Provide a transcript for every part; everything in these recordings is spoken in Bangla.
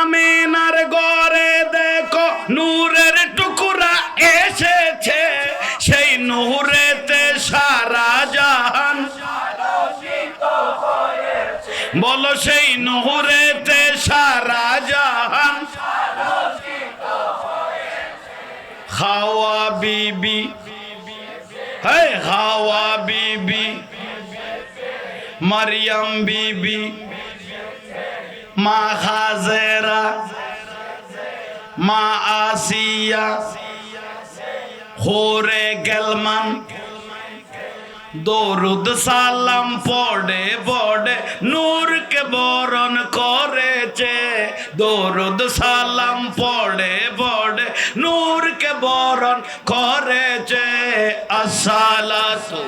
আমিনার ঘরে দেখো নূরের টুকরা এসেছে, সেই নূরেতে সারা জাহান বলো, সেই নূরেতে সারা জাহান। হাওয়া বিবি, হে হাওয়া বিবি, মারিয়াম বিবি, মা হাজেরা, মা আসিয়া, হোরে গেলমান দরুদ সালাম পড়ে পড়ে নূরকে বরণ করেছে, দরুদ সালাম পড়ে পড়ে নূরকে বরণ করেছে। আসসালাতু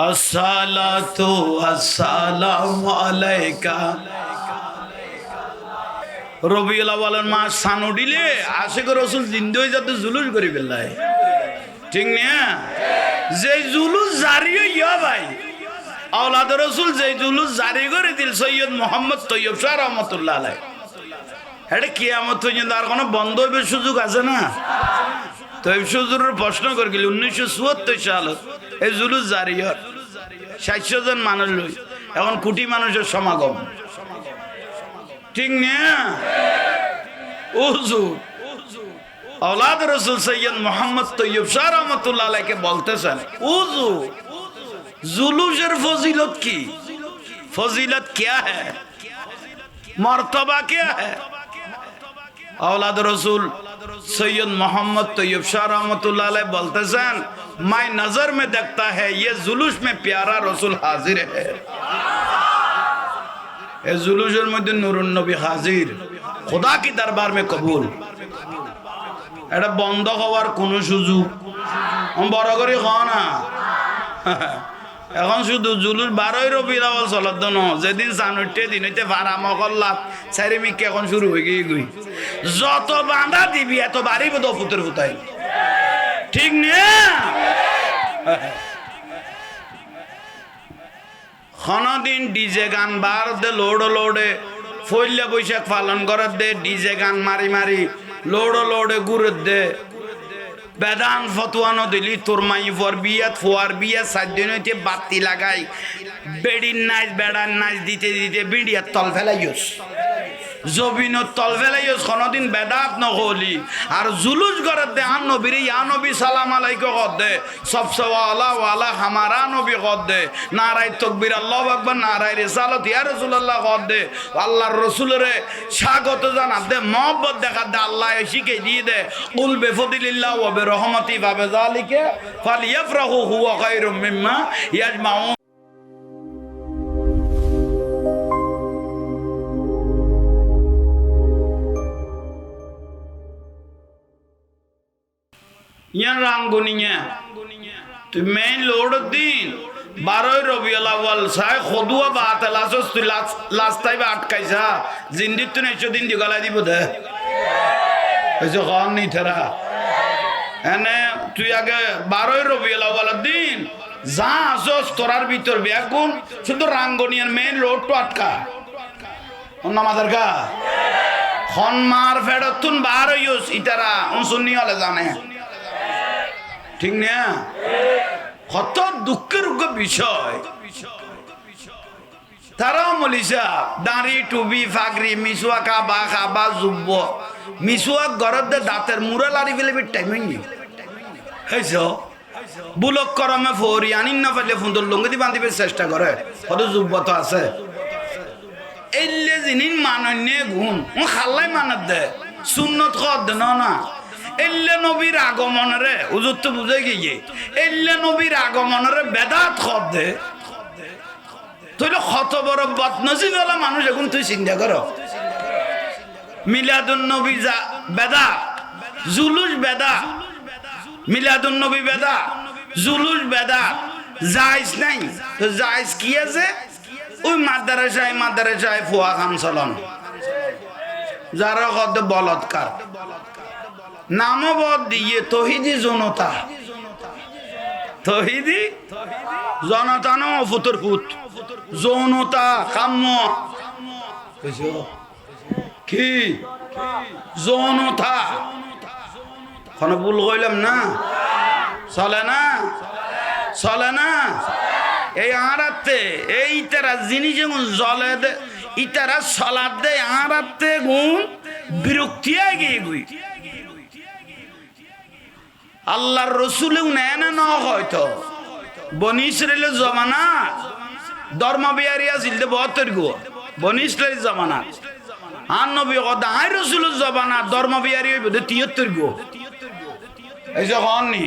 আসসালাতু আসসালামু আলাইকা। রবিউল আউয়ালের মাস সানো দিলে আশিক রাসূল জিন্দা হয়ে যাতে জুলুস করি ফেললাই, ঠিক না? যে জুলুস জারি হইয়া ভাই আওলাদ রাসূল যে জুলুস জারি করে দিল সৈয়দ মোহাম্মদ তৈয়ব শাহ রহমাতুল্লাহ আলাইহি, এটা কিয়ামত পর্যন্ত আর কোনো বন্ধ হইবার সুযোগ আছে না? তৈয়ব হুজুরের প্রশ্ন করে গেল 1974 সালত এই জুলুস জারি হয়, 700 জন মানুষ লই, এখন কোটি মানুষের সমাগম, ঠিক না? হুজুর औलाद रसूल सैयद मोहम्मद तैयब शाह रहमतुल्लाह अलैह के बोलतेছেন, হুজুর जुलूसের फजीलत की, फजीलत क्या है, मर्तबा क्या है? औलाद रसूल सैयद मोहम्मद तैयब शाह रहमतुल्लाह अलैह बोलतेছেন, मैं नजर में देखता है ये जुलूस में प्यारा रसूल हाजिर है। ए जुलूसের মধ্যে নূরুন নবী হাজির, खुदा की दरबार में कबूल। এটা বন্ধ হওয়ার কোন সুযোগ বড় করে খাও না। এখন শুধু জুলুস 12 রবিউল আউয়াল চলত ন, যেদিন জানুইতে দিন হইতে ফারাম করলা চারিমিকে এখন শুরু হয়ে গই, যত বাঁধা দিবি এত বাড়িব তো ফুতের ফুতাই, ঠিক না? দিন ডিজে গান বার দে লোড় লোড়ে ফইলে বৈশাখ পালন করার দে, ডিজে গান মারি মারি লোড় লোড়ে ঘুরে দে, বেদান ফতুয়ানো দিলি তোর মাই ফর বিয়াত ফোয়ার বিয়া 7 দিন হইতে বাতি লাগাই বেড়ির নাচ বেড়ার নাচ দিতে দিতে বিড়িয়ার তল ফেলাইস, জবিনত তল ফেলাইস, কোনদিন বেদাত নহলি। আর জুলুস করার দে আন নবীর ইয়া নবী সালাম আলাইকুম কর দে, সবসে ওয়ালা ওয়ালা হামারা নবী কর দে, নারায়ে তাকবীর আল্লাহু আকবার, নারায়ে রিসালাত ইয়া রাসূলুল্লাহ কর দে, আল্লাহর রাসূলের স্বাগত জানা দে, মহব্বত দেখা দে, আল্লাহ শিখিয়ে দিয়ে দে, কুল বিফদিলিল্লাহ ওয়া বিরহমাতি ফাবিযালিকা ফালিয়াফরাহু হুয়া খায়রুম মিম্মা ইয়াজমাউন। ইয়ান রাঙ্গুনিয়া তুই মেইন লোড দিন 12 রবিউল আউয়াল সাই খদুয়া বাত লাসস তুই লাস্টাই বা আটকাইছা জিন্দিত তুই 100 দিন দিগালা দিব দে এসে খান নি থেরা এনে তুই আগে 12 রবিউল আউয়াল দিন যা আসস তোরার ভিতর বেগুন শুধু রাঙ্গুনিয়ার মেইন লোড তো আটকা নামাজের কা খন মার ফেডতুন 12 ইউস ইতারা উনসুন্নি হলে জানে, ঠিক না? কত দুঃখের বিষয়। তারাও মলিসা দাঁড়ি টুবি ফাগরি মিসুয়া খাবা খাবা জুব্ব মিসুয়া ঘরত দাঁতের মুড়া লাড়ি ফেলে টাইম হয়নি হয়েছ বুলক করমে ফরি আনিন না ফেলে ফুন্দর লঙ্গি দি বান্ধিবে চেষ্টা করে, কত জুব্ব তো আছে। এলে জিনিস মানন্যে গুণ ও খাল্লাই মানত দে সুন্নত কর দে না এল্লে নবীর আগমনরে হুজুর তো বুঝে গিয়ে এল্লে নবীর আগমনরে বেদাত কর দে, তুইলে কত বড় বদনসিব হলা মানুষ এখন তুই চিন্তা কর। মিলাদুন নবী যা বেদা, জুলুস বেদা, মিলাদুন নবী বেদা, জুলুস বেদা, জায়েজ নাই তো জায়েজ কি আছে? ওই মাদ্রাসায় ফুয়া খান চলন যারা কত বলৎকার নামবদ দিয়ে তহিদি জনতা তহিদি জনতা ন ফুতর ফুত যৌনতা কাম্য কি যৌনতা কোনো ভুল কইলাম না চলে না চলে না এই আড়াতে এই তারা জিনিস যেমন জলে দে ইতারা সলাদ দে আড়াতে গুণ বিরক্তি আগে গুই আল্লাহর রসুলেও নেয় না হয়তো বনি ইসরাইলের জমানা ধর্ম বিহারি আছিল বহত্তর গো বনি ইসরাইলের জমানা আর নবী কথা আই রসুলের জমানা ধর্ম বিহারি হইব 73 গো এই যে হননি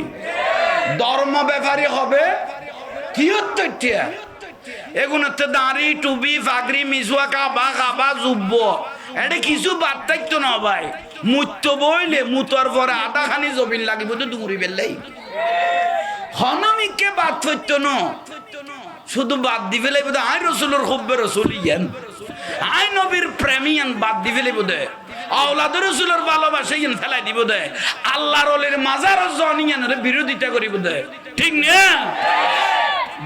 ধর্ম ব্যাপারী হবে 73টা এগুলোতে দাঁড়ি টুপি ফাগরি মিসুয়া কাবা কাবা জুব্ব এটা কিছু বাদ থাকতো না ভাই মুত্য বইলে মুতর পরে আধা খানি জমিন লাগিব তো ডুঙুরি বেললেই হনমিককে বাদ থাকতো না শুধু বাদ দি ফেলাই বোধ আই রসুলের খুব্বে রসুল ইয়ান আই নবীর প্রেমিয়ান বাদ দি ফেলাই বোধ আওলাদ রসুলের ভালোবাসা ইয়ান ফেলাই দিব দে আল্লাহর ওলের মাজার জনিয়ানের বিরোধিতা করিব দে ঠিক না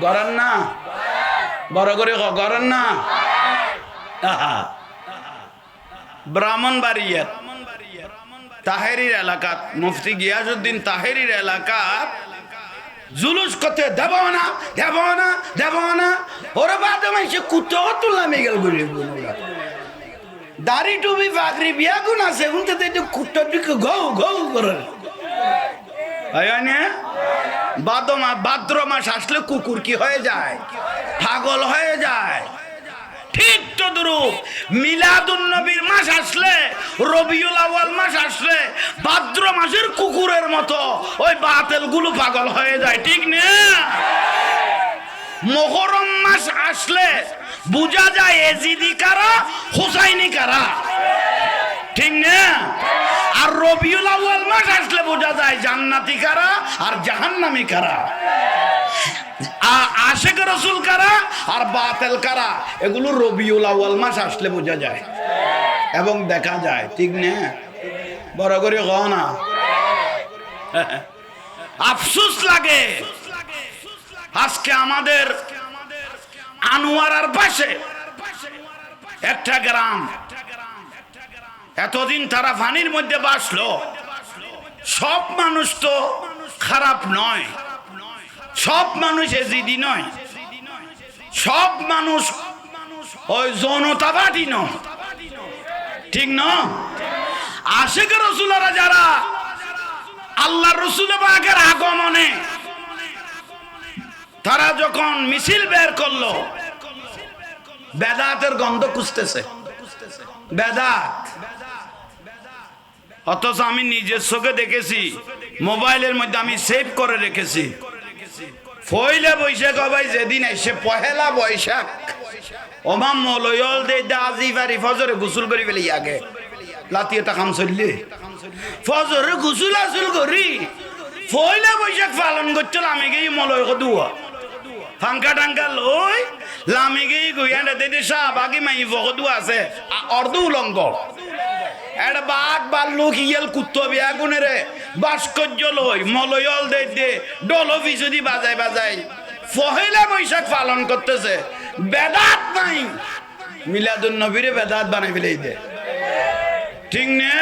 গরান না বড় করে গরান না ব্রাহ্মণবাড়িয়ার তাহেরির এলাকাত মুফতি গিয়াসউদ্দিন তাহেরির এলাকাত জুলুস করতে দেব না দেব না দেব না ওরা বাদে মাইসে কুতো তুললাম এগেল করে দাড়ি টুপি ফাগরি বিয়া গুণ আছে উনতে তো কুত্তো দিকে ঘৌ ঘৌ করে ভাদ্র মাস আসলে কুকুর কি হয়ে যায় পাগল হয়ে যায় ঠিক তো দুরূপ মিলাদুন নবীর মাস আসলে রবিউল আউয়াল মাস আসলে ভাদ্র মাসের কুকুরের মতো ওই বাতিল গুলো পাগল হয়ে যায় ঠিক না মুহররম মাস আসলে বুঝা যায় এজিদি কারা হুসাইনি কারা ঠিক না আর রবিউল আউয়াল মাস আসলে বোঝা যায় জান্নাতি কারা আর জাহান্নামী কারা আশিক রাসূল কারা আর বাতিল কারা এগুলো রবিউল আউয়াল মাস আসলে বোঝা যায় এবং দেখা যায় ঠিক না বড় করে কও না আফসোস লাগে আজকে আমাদের আনোয়ারার পাশে একটা গ্রাম এতদিন তারা পানির মধ্যে বাসলো সব মানুষ তো খারাপ নয় সব মানুষ এজিদি নয় সব মানুষ ওই যৌনতাবাদী নয় ঠিক না আশিক রাসূলরা যারা আল্লাহর রাসূল পাকের আগমনে তারা যখন মিছিল বের করলো বেদাতের গন্ধ খুঁজতেছে বেদাত অথচ আমি নিজের চোখে দেখেছি মোবাইলের মধ্যে আমি সেভ করে রেখেছি পয়লা বৈশাখ ভাই যেদিন এসে পহেলা বৈশাখ ওমাম মলয়ল দে দাজি বাড়ি ফজরে গোসল করি ফেলি আগে লাতি এটা কাম চললে ফজরে গোসল আসল করি পয়লা বৈশাখ পালন করছিল আমি গিয়ে মলয় দুয়া ফাঙ্কা টাঙ্কা লই লামে গিয়ে গুইয়ান দেদে শাহ বাকি মাই ভগদু আছে অর্ধ উলঙ্গ এটা বাঘ বাল্লুক ইয়েল কুত্তো বিয়া গুনেরে ভাস্কর্য লই মলয়ল দে ডল অফিসদি বাজাই বাজাই পহেলা বৈশাখ পালন করতেছে বেদাত নাই মিলাদুন নবীরে বেদাত বানাই ফেলেই দে ঠিক না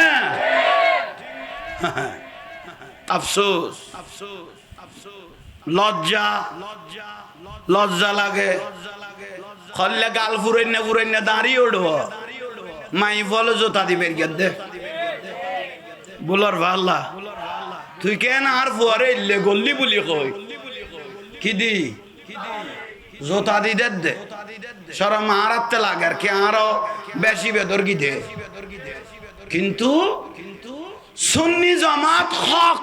আফসোস লজ্জা লজ্জা লাগে খল্লে গাল ফুরাইনা দাঁড়িয়ে উঠব মাই বলো জোতা দিবের গেদে বলার ভাল্লা তুই কেন আর ফুয়ারে ইল্লে গল্লি বলি কই কি দি জোতা দি দে সরম আরাতে লাগে আর কি আরো বেশি বেদর কি দে কিন্তু সুন্নি জামাত হক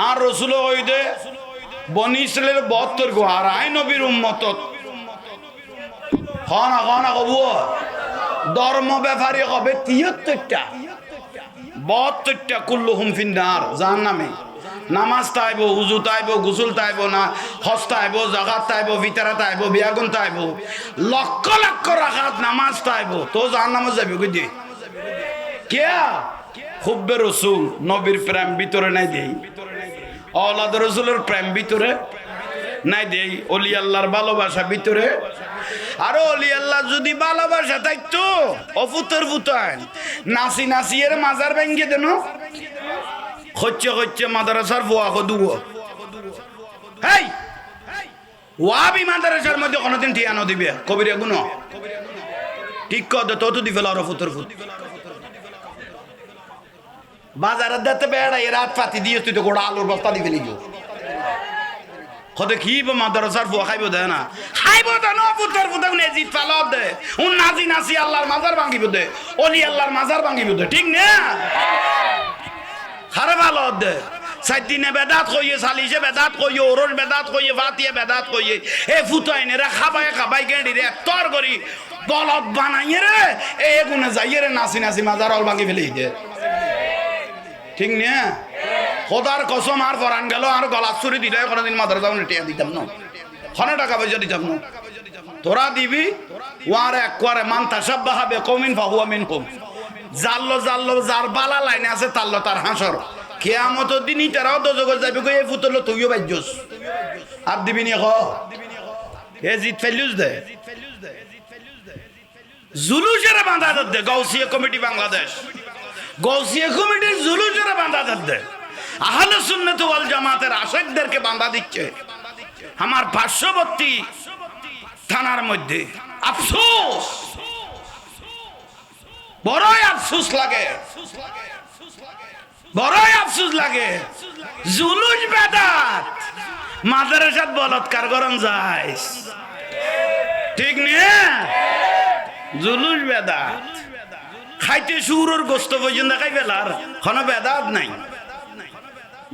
আর রসুল ওই দে বনি ইসরাইলের 72 গো আর আই নবীর উম্মত খানা কব ধর্ম ব্যাপারী হবে 73টা 72টা কুল্লুহুম ফিন্নার জাহান্নামে নামাজ তাইব উযু তাইব গোসল তাইব না হজ তাইব যাকাত তাইব ফিতরা তাইব বিয়াগুন তাইব লক্ষ লক্ষ রাকাত নামাজ তাইব তো জাহান্নামে যাবে কই কে হুব্বে রাসূল নবীর প্রেম ভিতরে নাই দেই আওলাদ রাসূলের প্রেম ভিতরে নাই দেই, অলি আল্লাহর ভালোবাসা ভিতরে। আর অলি আল্লাহ যদি ভালোবাসা থাকতো অফুতর ফুতান নাসি নাসি এর মাজার ভেঙে দেন, হচ্ছে হচ্ছে মাদ্রাসার বুয়া দুয়া। হেই ওয়াবি মাদ্রাসার মধ্যে কোনোদিন ঠিয়ানো দিবে কবিরে গুণ ঠিক কদে তত দি ফেলা অফুতর ফুত বাজারের দাতে বেড়াই রাত পাতি দিয়ে তুই তো গোড়া আলুর বস্তা দিয়ে ফেলি কদে কি মাদ্রাসার বুয়া খাইব দেয় না, খাইব দেয় না অফুতর ফুত নেজিত ফেলা দে উন নাজি নাসি আল্লাহর মাজার ভাঙিব দে, অলি আল্লাহর মাজার ভাঙিব দে, ঠিক না? খারাপ ভালো দে সাইদিনে বেদাত কইয়ে, সালিশে বেদাত কইয়ে, ওরস বেদাত কইয়ে, ফাতিয়ে বেদাত কইয়ে, এ ফুতাইনেরা খাবাই খাবাই গেঁড়ি রে তর করি বলদ বানাইয়ে রে এ গুনে যাইয়ে রে নাসি নাসি মাজার অল ভাঙি ফেলে দে, ঠিক না? খোদার কসম আর ফরান গেল আর গলা চুরি দিলে কোনোদিন মাদ্রাসা টিয়া দিতাম না, খনে টাকা পয়সা দিতাম না। তোরা দিবি ওয়ার এক করে মান তাসাব্বাহা বিকওমিন ফাহুয়া মিনহুম, জাল্লো জাল্লো যার বালা লাইনে আছে তাল্লো তার হাসর কিয়ামতের দিনই তারাও দোজখে যাবে কই এই ফুতল তুইও বাইজস আর দিবি নি খ এ জিত ফেলিউস দে জুলুসের বাঁধা দে গাউসিয়া কমিটি বাংলাদেশ, গাউসিয়া কমিটির জুলুসের বাঁধা দে আহলে সুন্নাত ওয়াল জামাতের আশিকদেরকে বাঁধা দিচ্ছে আমার পার্শ্ববর্তী থানার মধ্যে। আফসোস, বড়ই আফসোস লাগে, বড়ই আফসোস লাগে। জুলুস বেদাত মাদ্রাসাত বলৎকার করন যায়, ঠিক না? জুলুস বেদাত খাইতে সুরের গোস্ত পর্যন্ত খাই ফেলার কোনো বেদাত নাই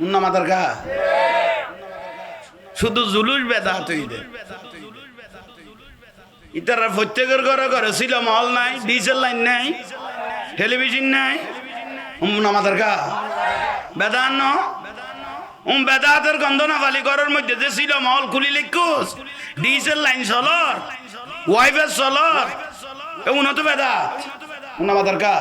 মুন্না মাদার গা, শুধু জুলুস বেদাত হইবে। ইতারা প্রত্যেকের ঘরে ঘরে ছিল মহল নাই, ডিজেল লাইন নাই, টেলিভিশন নাই, আমাদের গা বেদান বেদাতের গন্ধ না ফালি ঘরের মধ্যে যে ছিল মহল খুলি লিখুস ডিজেল লাইন চলর ওয়াইফাই চলর এগুলো তো বেদাত আমাদের গা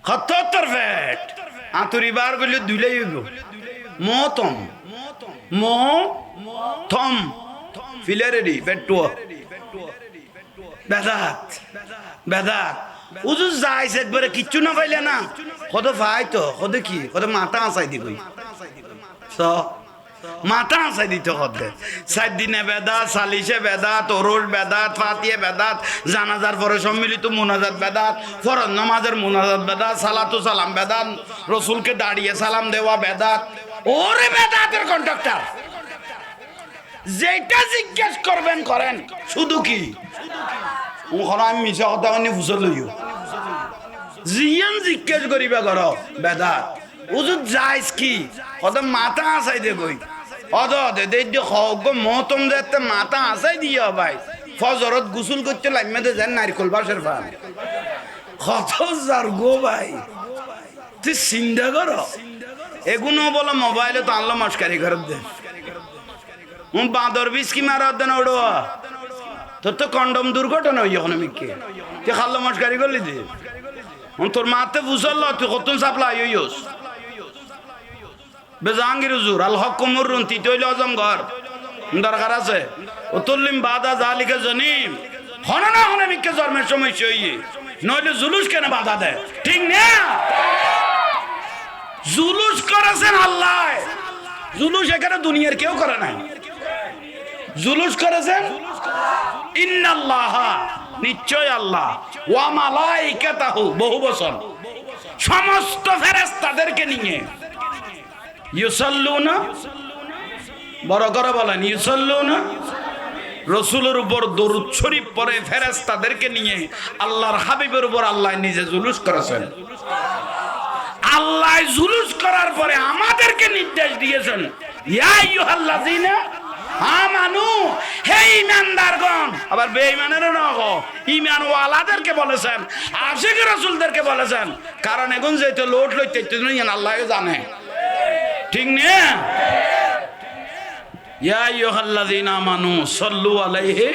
সত্তর ফেট আঁতুরি বার করলে দুইলাই হইব মতম থম ফিলারেডি পেট্রো বেদাত বেদাত উজু যাইছে একবারে কিচ্ছু না পাইলে না কত ভাই তো কত কি কত মাথা আসাই দিবি মাথা আসাই দিতে কদে 7 দিনে বেদাত, সালিশে বেদাত, ওরস বেদাত, ফাতিয়ে বেদাত, জানাজার পরে সম্মিলিত মুনাজাত বেদাত, ফরজ নামাজের মুনাজাত বেদাত, সালাতু সালাম বেদাত, রসুলকে দাঁড়িয়ে সালাম দেওয়া বেদাত। ওরে বেদাতের কন্ডাক্টর যেটা জিজ্ঞেস করবেন করেন, শুধু কি আমি মিশা কথা ফুসল লইও জিয়ান জিজ্ঞেস করিবা কর বেদাত উজুত যাইস কি কত মাথা আসাই দে গই অদ দে দে হগ মতম দে মাথা আসাই দিয়া ভাই ফজরত গোসল করতে লাইমে দে যান নারকল বাসের ভান কত যার গো ভাই তুই চিন্তা কর এগুলো বলো মোবাইলে তো আনলো মস্কারি ঘর দে বাঁদর বিষ কি মারা দেন ওড়ো তোর তো কন্ডম দুর্ঘটনা হই এখন মিকে তুই খাল্লো মস্কারি করলি দে তোর মাতে বুঝল তুই কত সাপ্লাই হইস বেজাঙ্গির হুজুর আল হক কুমরুন তিতইল আজম ঘর দরকার আছে উতুল্লিম বাদা জালিকা জনিম হনা না হনা মিকে জন্মের সময় সইয়ে নইলে জুলুস কেন বাধা দেয় ঠিক না জুলুস করেছেন আল্লাহ জুলুস এখানে দুনিয়ার কেউ করে নাই জুলুস করেছেন ইন্নাল্লাহ নিশ্চয় আল্লাহ ওয়া মালাইকাতাহু বহু বচন সমস্ত ফেরেশতাদেরকে নিয়ে ইউসাল্লুনা বড় করে বলেন ইউসাল্লুনা রাসূলের উপর দরুদ শরীফ পড়ে ফেরেশতাদেরকে নিয়ে আল্লাহর হাবিবের উপর আল্লাহ নিজে জুলুস করেছেন আল্লাহ জুলুস করার পরে আমাদেরকে নির্দেশ দিয়েছেন ইয়া আইয়ুহাল্লাযিনা আমানু হে ঈমানদারগণ আবার বেঈমানেরও না গো ঈমানওয়ালাদেরকে বলেছেন আশিক রাসূলদেরকে বলেছেন কারণ এখন যেতে লোট লইতে আল্লাহই জানে ঠিক না ইয়া আইয়ুহাল্লাযিনা আমানু সাল্লু আলাইহি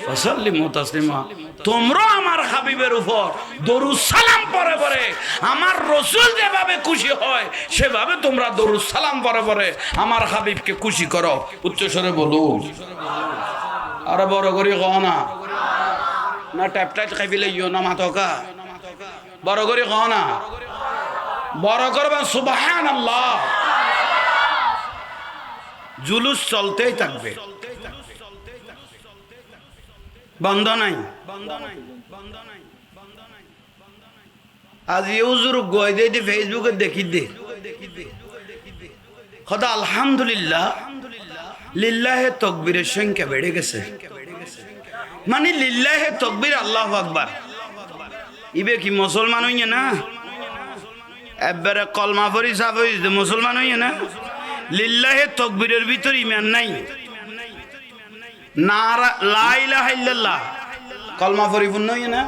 ওয়া সাল্লিমু তাসলিমা তোমরা আমার হাবিবের উপর দরুদ সালাম পরে পরে আমার রসুল যেভাবে খুশি হয় সেভাবে তোমরা দরুদ সালাম পরে পরে আমার হাবিবকে খুশি করো। উচ্চস্বরে বলুন, আরে বড় করে কও না, না ট্যাপটাইট খাই ফেলে ইও না মাতকা, বড় করে কও না, বড় করবেন সুবহানাল্লাহ। জুলুস চলতেই থাকবে, বন্ধ নাই। আজ ইউজুর গয় দিয়ে ফেসবুকে দেখি দে খোদা আলহামদুলিল্লাহ, লিল্লাহে তকবীরের সংখ্যা বেড়ে গেছে। মানে লিল্লাহে তকবীর, আল্লাহু আকবার। ইবে কি মুসলমান হইছে না? একবারে কলমা পড়ি সাফ হইছে মুসলমান হইছে না? লিল্লাহে তকবীরের ভিতর ঈমান নাই। নারা লা ইলাহা ইল্লাল্লাহ কলমা পরিপূর্ণ হইছে না?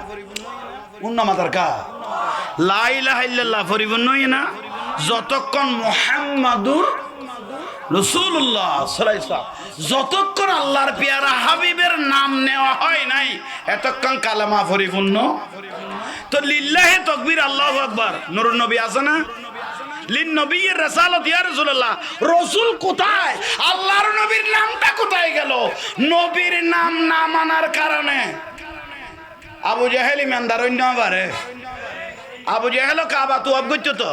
উন্না মাতার কা লা ইলাহা ইল্লাল্লাহ পরিপূর্ণ হইছে না? যতক্ষণ মুহাম্মাদুর রাসূলুল্লাহ সাল্লাল্লাহু আলাইহি ওয়াসাল্লাম, যতক্ষণ আল্লাহর পেয়ারা হাবিবের নাম নেওয়া হয় নাই এতক্ষণ কালেমা পরিপূর্ণ। তো লিল্লাহে তাকবীর, আল্লাহু আকবার। নূরুন নবী আছে না? লিন নবীর রাসালাত, ইয়া রাসূলুল্লাহ, রাসূল কোথায়? আল্লাহর নবীর নামটা কোথায় গেল? নবীর নাম না মানার কারণে আবু জাহেল ইমানদার হইল না পারে। আবু জাহেল কাবা তো অবগত, তো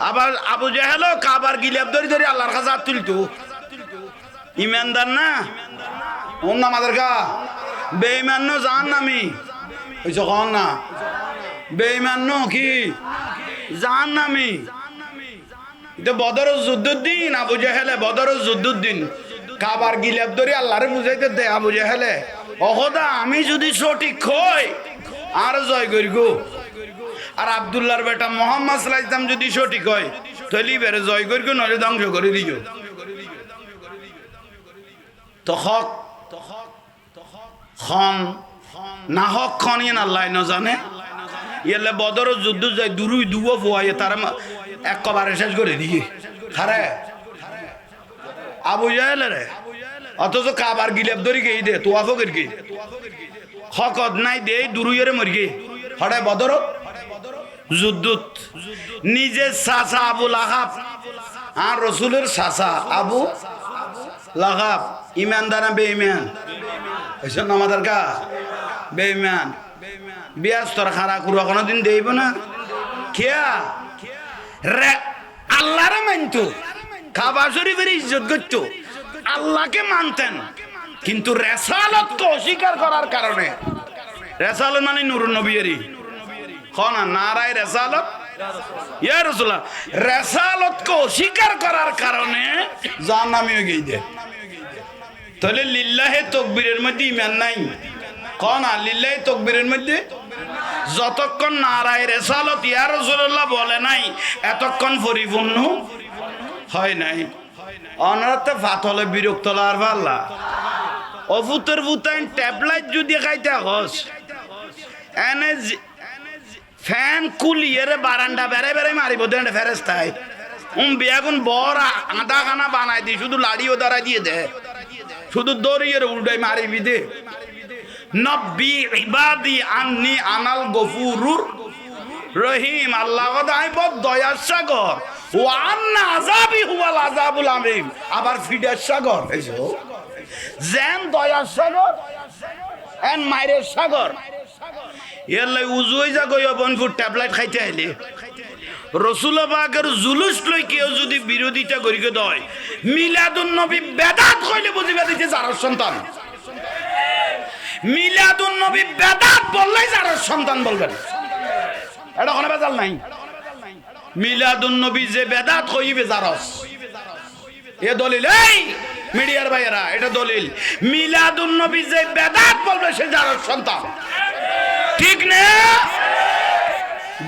আবার আবু জাহেল কাবার গিলাপ ধরে ধরে আল্লাহর কাছে হাত তুলতো। ইমানদার না? ওর নাম আমাদের কা বেঈমান ন জাহান্নামী হইছ কন না? বেঈমান কি জাহান্নামী? এটা বদর যুদ্ধুদ্দিন, আবু জাহেলে বদর যুদ্ধুদ্দিন কাবার গিলাপ ধরে আল্লাহরে বুঝাইতে দে। আবু জাহেলে অহদা আমি যদি সঠিক হই আর জয় করিব, আর আব্দুল্লাহর বেটা মোহাম্মদ সাল্লাল্লাহু আলাইহি ওয়াসাল্লাম যদি সঠিক হয় তাহলে বেরে জয় করিব, নলে ধ্বংস করে দিও। তো হক খন না হক খন ইন আল্লাহ ন জানে। ইয়ালে বদর যুদ্ধ যায় দুরুই দুও ফুয়াইয়ে তারা এক কবারে শেষ করে দিয়ে হারে আবু জাহেল রে। অথচ কাবার গিলাপ ধরি গেই দে তোয়াফো করি গে হকত নাই দে দুরুইরে মরি গে হড়ে বদর যুদ্ধত নিজে চাচা আবু লাহাব আর রসুলের চাচা আবু লাহাব ইমানদার না বেঈমান? এসব আমাদের কা বেঈমান। বিয়াস তোর খারা কুড়া কোনোদিন দেইব না খেয়া রে। আল্লাহরে মানতো, কাবা শরীফের ইজ্জত করতো, আল্লাহকে মানতেন, কিন্তু রেসালাতকে অস্বীকার করার কারণে, রেসালত মানে নূরুন নবীরই কনা নারায় রেসালত, ইয়া রাসূলুল্লাহ, রেসালতকে অস্বীকার করার কারণে জাহান্নামী হয়ে গিয়ে। তাহলে লিল্লাহে তাকবীরের মধ্যে ঈমান নাই। কনা লিল্লাহে তাকবীরের মধ্যে যতক্ষণ নারায় রেসালত ইয়া রাসূলুল্লাহ বলে নাই এতক্ষণ পরিপূর্ণ হয় নাই। অনারতে ফাতলে বিরক্ত লার পাল্লা অফুতের ভুতাইন ট্যাবলেট যদি খাইতে হস এনে ফ্যান কুলিয়ে বারান্দা বেড়ে বেড়ে মারিব দেন ফেরেস্তায় বেগুন বড় আধা খানা বানাই দি, শুধু লাড়িও দাঁড়াই দিয়ে দে, শুধু দড়িয়ে উল্টাই মারিবি দে। নব্বি ইবাদি আন্নি আনাল গফুরুর রহিম, আল্লাহ আমি বড় দয়ার সাগর, ও আন্না আযাবি হুয়াল আযাবুল আলীম, আবার ফিডার সাগর যেন দয়ার সাগর এন মাইরের সাগর। এর লাই উজু হয়ে যা গই বনফুর ট্যাবলেট খাইতে আইলে রসুল পাকের জুলুস লই কেউ যদি বিরোধিতা করিকে দয় মিলাদুন নবী বেদাত কইলে বুঝিবা দিতে যারার সন্তান। মিলাদুন নবী বেদাত বললেই যারার সন্তান বলবেন, এটা কোনো বেজাল নাই। মিলাদুন নবী যে বেদাত কইবে যারস, এ দলিল। এই মিডিয়ার ভাইয়েরা এটা দলিল, মিলাদুন নবী যে বেদাত বলবে সে যারার সন্তান, ঠিক না?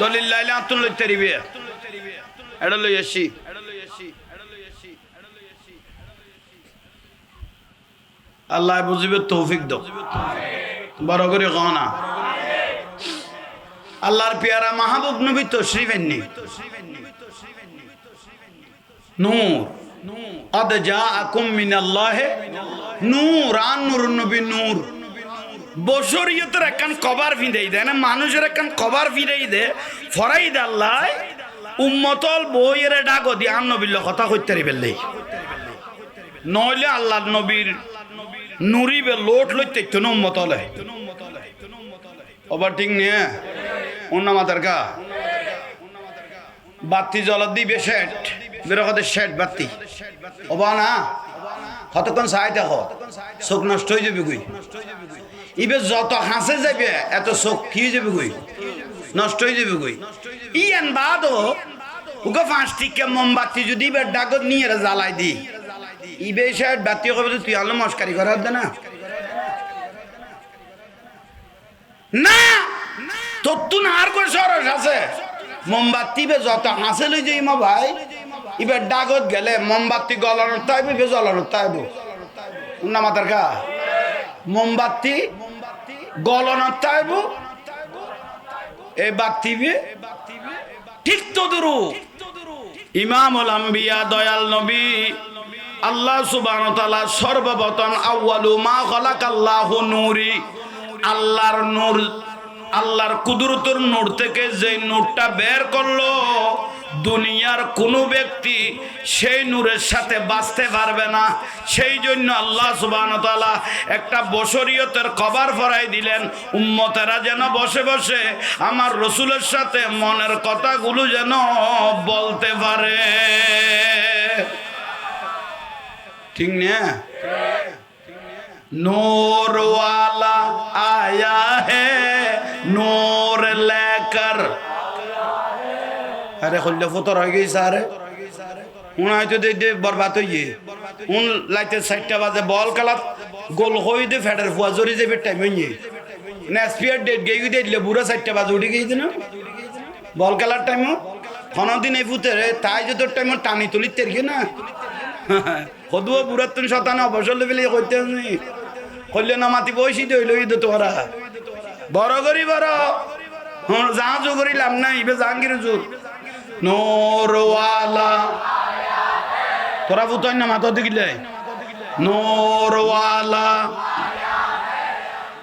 দলিল লাইলে আতুল লইতে রিবে এটা লই আসি। আল্লাহ বুঝিবে তৌফিক দাও, বড় করে কও না। আল্লাহর পেয়ারা মাহবুব নবী তশরিফ এননি নূর কদ জাআকুম মিনাল্লাহি নূর, আর নূরুন নবী নূর বশরিয়তের একখান কভার ফিরাই দেয় না, মানুষের একখান কভার ফিরাই দে ফরাই দে আল্লাহ উম্মতল বইয়ের ডাকো দিয়ে আর নবীর কথা কইতে পারলে নইলে আল্লাহ নবীর নুরিবে লোট লইতে তো না উম্মতলে ওবার ঠিক নিয়ে অন্য মাতার কা বাতি জ্বলা দিবে শেট বেরোতে শেট বাতি ওবা না কতক্ষণ চাই দেখো চোখ নষ্ট হয়ে যাবে গুই ইবে যত হাসে যাবে এত চোখ কি হয়ে যাবে গুই নষ্ট হয়ে যাবে গুই ইয়ান বাদ ওকে 5 টিকা মোমবাতি যদি এবার ডাগত নিয়ে জ্বালাই দি ইবে শেট বাতি হবে তুই আলো মস্কারি করার দে না না তোর আর করে সরস আছে মোমবাতি বে যত হাসে লই যাই মা ভাই এবার ডাগত গেলে মোমবাতি গলানোর তাইবে বে জ্বলানোর তাইবো না মাতার কা মোমবাতি গলানোর তাইবো এই বাতি বে ঠিক তো দুরু ইমামুল আম্বিয়া দয়াল নবী আল্লাহ সুবহানাহু ওয়া তাআলা সর্বপ্রথম আউয়ালু মা খালাকাল্লাহু নূরি আল্লাহর নূর আল্লাহর কুদরতের নূর থেকে যে নূরটা বের করলো দুনিয়ার কোনো ব্যক্তি সেই নূরের সাথে বাঁচতে পারবে না সেই জন্য আল্লাহ সুবহানাহু ওয়া তাআলা একটা বশরিয়তের কভার ফরাই দিলেন উম্মতেরা যেন বসে বসে আমার রাসূলের সাথে মনের কথাগুলো যেন বলতে পারে ঠিক না नूर वाला आया है नूर लेकर अरे खुल्ले फुतर हो गई सारे उन आए तो दे बर्बाद हो ये उन लाइटे साइट बाजे बॉल कलर गोल होई दे फेडर फुआजोरी जे बेटा में ये नेस्पियर डेट गई दे ले बुरा साइट बाजे उड़ी गई थी ना बॉल कलर टाइम खाना दिन नहीं फुतर ताई जो तो टाइम टानी तुली तेर गई ना কদুয়া বুড়াতুন শতানা অবসর লেভেলে কইতে নেই কইলে না মাটি বইছি দইল ইদ তোরা বড় করি বড় হন জাহাজও করিলাম না ইবে জাহাঙ্গীর জুর নূরওয়ালা তোরা ফুতাই না মাথা দিলে নূরওয়ালা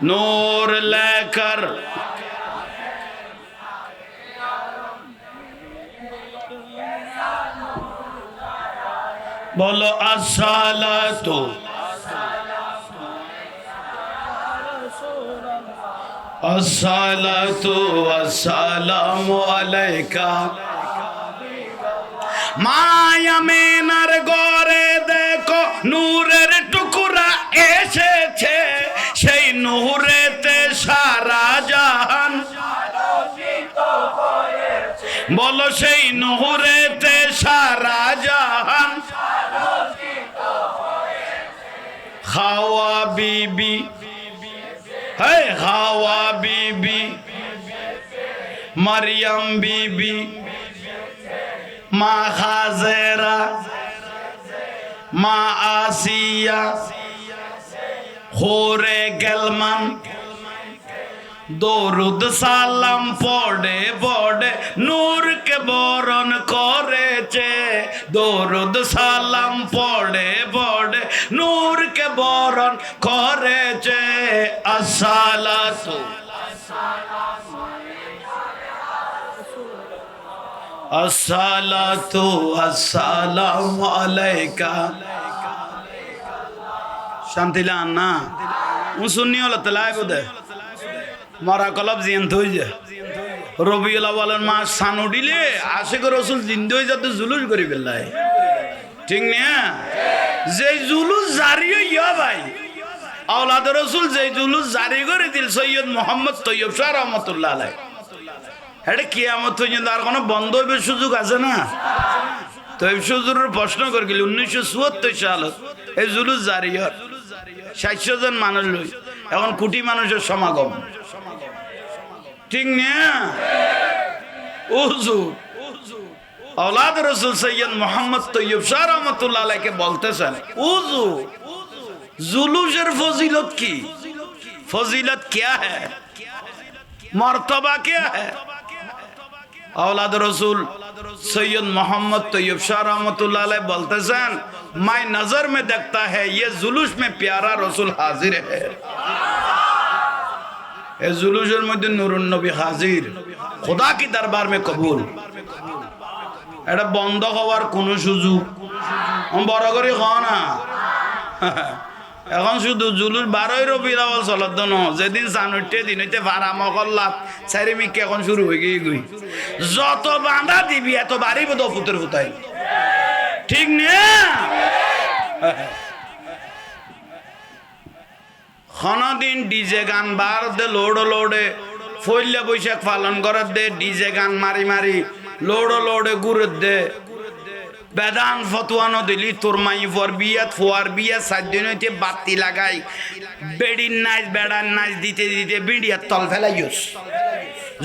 নূর লেকর बोलो अस्सलातु अस्सलातु अस्सलामु अलैका माया मेनार गरे देखो नूरेर टुकरा एसेछे সেই নূরেতে সারা জাহান বলো সেই নূরেতে সারা জাহান হাওয়া বিবি হে হাওয়া বিবি মারিয়াম বিবি মা হাজেরা মা আসিয়া হোরে গেলমান দরুদ সালাম পড়ে পড়ে নূরকে বরণ করেছে দরুদ সালাম পড়ে পড়ে নূরকে বরণ করেছে আসসালাতু আসসালাতু আসসালামু আলাইকা শান্তিলান না উনসুন্নি হলো তলাই বোধে মরা কলব জিয়ন্ত হয়ে যায় রবিউল আউয়ালের মাস সান উঠিলে আশিক রসুল জিন্দু হয়ে যাতে জুলুস করি ফেললাই ঠিক না যে জুলুস জারি হইয়া ভাই আওলাদ রসুল যে জুলুস জারি করে দিল সৈয়দ মোহাম্মদ তৈয়ব শাহ রহমতুল্লাহ আলাই এটা কিয়ামত পর্যন্ত আর কোনো বন্ধ হইবে সুযোগ আছে না তৈয়ব হুজুরের প্রশ্ন করে গেল 1974 সালত এই জুলুস জারি হয় 600 জন মানুষ লই এখন কোটি মানুষের সমাগম ঠিক না হুজুর औलाद रसूल सैयद मोहम्मद तैयब शाह रहमतुल्लाह अलैह के बोलतेছেন হুজুর जुलूसर फजीलत की फजीलत क्या है मर्तबा क्या है औलाद रसूल सैयद मोहम्मद तैयब शाह रहमतुल्लाह अलैह बोलतेছেন मैं नजर में देखता है ये जुलूस में प्यारा रसूल हाजिर है এ জুলুসের মধ্যে নুরুন নবী হাজির, খোদা কি দরবার মে কবুল। এটা বন্ধ হওয়ার কোন সুযোগ বড় করে খাও না। এখন শুধু জুলুস 12 রবিউল আউয়াল চলত ন, যেদিন জানুইতে দিন হইতে ভাড়া মহল্লা চারিমিকে এখন শুরু হয়ে গই। যত বাঁধা দিবি এত বাড়িব তো ফুতের ফুটাই, ঠিক না? দিন ডিজে গান বার দে লোড় লোড়ে ফইলে বৈশাখ পালন করার দে, ডিজে গান মারি মারি লোড় লোড়ে ঘুরে দে। বেদান ফতুয়ানো দিলি তোর মাই ফর বিয়াত ফোয়ার বিয়া 7 দিন হইতে বাতি লাগাই বেড়ির নাচ বেড়ার নাচ দিতে দিতে বিড়িয়ার তল ফেলাইস,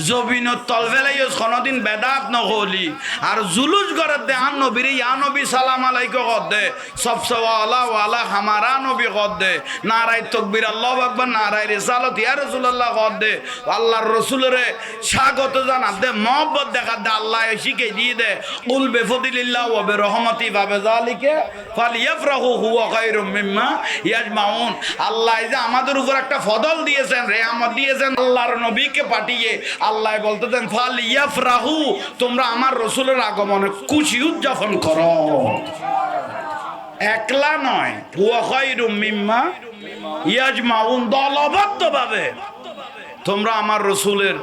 জবিনত তল ফেলাইস। কোনদিন বেদাত নহলি আর জুলুস করার দে। আন নবীর ইয়া নবী সালাম আলাইকুম কর দে, সবসে ওয়ালা ওয়ালা হামারা নবী কর দে, নারায়ে তাকবীর আল্লাহু আকবার, নারায়ে রিসালাত ইয়া রাসূলুল্লাহ কর দে, আল্লাহর রাসূলের স্বাগত জানা দে, মহব্বত দেখা দে। আল্লাহ শিখে দিয়ে দে কুল বিফদিলিল্লাহ ওয়া বিরহমাতি ফাবিযালিকা ফালিয়াফরাহু হুয়া খায়রুম মিম্মা ইয়াজমাউন। আল্লাহ যে আমাদের উপর একটা ফদল দিয়েছেন, রেহমত দিয়েছেন, আল্লাহর নবীকে পাঠিয়ে আল্লাহ বলতেছেন ফালিয়াফরাহু, তোমরা আমার রাসূলের আগমনে খুশি উদযাপন করো। একলা নয়, হুয়া খায়রুম মিম্মা ইয়াজমাউন, দলবদ্ধভাবে তোমরা আমার রাসূলের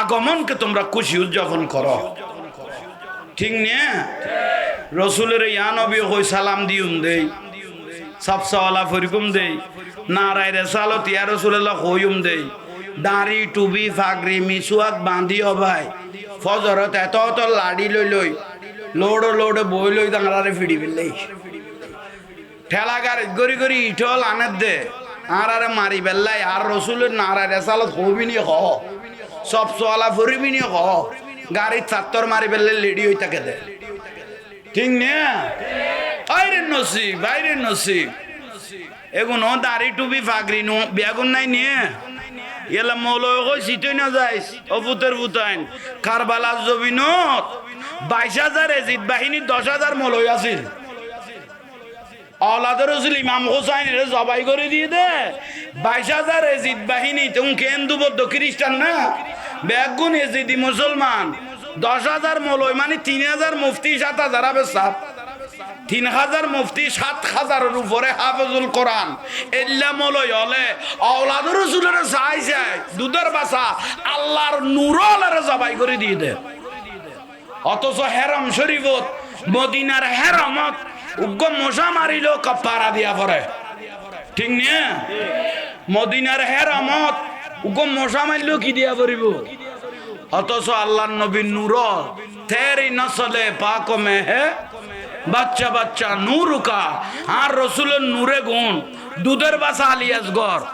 আগমনকে তোমরা খুশি উদযাপন করো, ঠিক না? রাসূলের ইয়া নবী কই সালাম দিউন দেই, সাফসাওয়ালা ফরিকুম দেই, নারায়ে রিসালাত ইয়া রাসূলুল্লাহ কইউম দেই, দাড়ি টুপি ফাগরি মিসওয়াক বাঁধি ভাই, ফজরত এত এত লাড়ি লই লই লোড় লোড় বই লই দাঁড়ারে ফিড়ি ফেললেই ঠেলা গাড়ি গড়ি গড়ি ইঠল আনের দে আর আরে মারি বেল্লাই। আর রসুলের নারায় রেসালত হবি নি হ, সব সোয়ালা ফরিবি নি হ, গাড়ির চাত্তর মারি বেললে লেডি হই থাকে দে, ঠিক না? বাইরে নসিব, বাইরে নসিব। এগুলো দাড়ি টুপি ফাগরি নো বেগুন নাই নিয়ে এলা মৌলয় কই সিটই না যাইস ও ফুতের ফুতাইন। কারবালার জমিনত 22,000 এজিদ বাহিনী 10,000 মৌলয় আছিল। औलादे रसूल इमाम हुसैन रे जबाई করে দিয়ে দে 22,000 এজিদ বাহিনী। তুমি কেন্দু বৌদ্ধ খ্রিস্টান না, বেগুন এজিদি মুসলমান। 10,000 মৌলয় মানে 3,000 মুফতি, 7,000 হবে সাত, 3,000 মুফতি, 7,000 এর উপরে হাফেজুল কোরআন। এল্লা মৌলয় হলে औलादे রসুলের চাই চাই দুধের বাসা আল্লাহর নূরলের জবাই করে দিয়ে দে। অথচ হেরাম শরীফত মদিনার হেরামত উগ্র মশা মারিল কাফারা দিয়া পরে, ঠিক না? মদিনার হেরামত উগ্র মশা মারলেও কি দিয়া পড়িব? অথচ আল্লাহর নবীর নূর তেরি নসলে পাক মে হে বাচ্চা বাচ্চা নূর কা। আর রসুলের নূরে গুণ দুধের বাসা আলিয়াস গড়।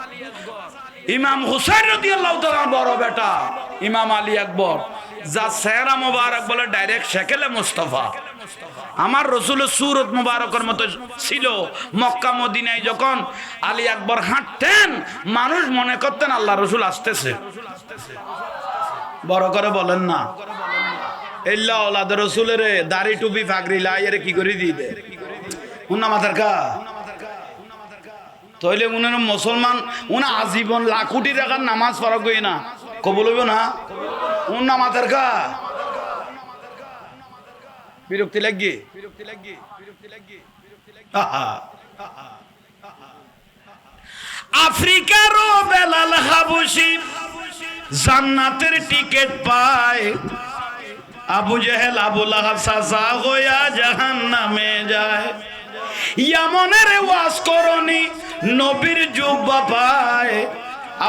ইমাম হুসাইন রাদিয়াল্লাহু তাআলা বড় বেটা ইমাম আলী আকবর, যা চেহারা মোবারক বলে ডাইরেক্ট শেকেলে মুস্তাফা। আমার রসুলের সুরত মুবারকের মতো ছিল। মক্কা মদিনায় যখন আলী আকবর হাঁটতেন মানুষ মনে করতেন আল্লাহ রসুল আসতেছে। বড় করে বলেন না, এল্লা ওলাদ রসুলের দাড়ি টুপি ফাগরি লাইয়ের কি করে দিয়ে দে উন্না মাথার কা তইলে উনার মুসলমান উনা আজীবন লাখ কোটি টাকার নামাজ পড়া গই না কবুল হইব না? উন্না মাথার কা বিরক্তি লাগি, আফ্রিকার বেলাল হাবশি জান্নাতের টিকিট পায়, আবু জেহেল আবু লাহাব সাজা হইয়া জাহান্নামে যায়। ইয়ামনের ওয়াজ করনি নবীর জুব্বা পায়,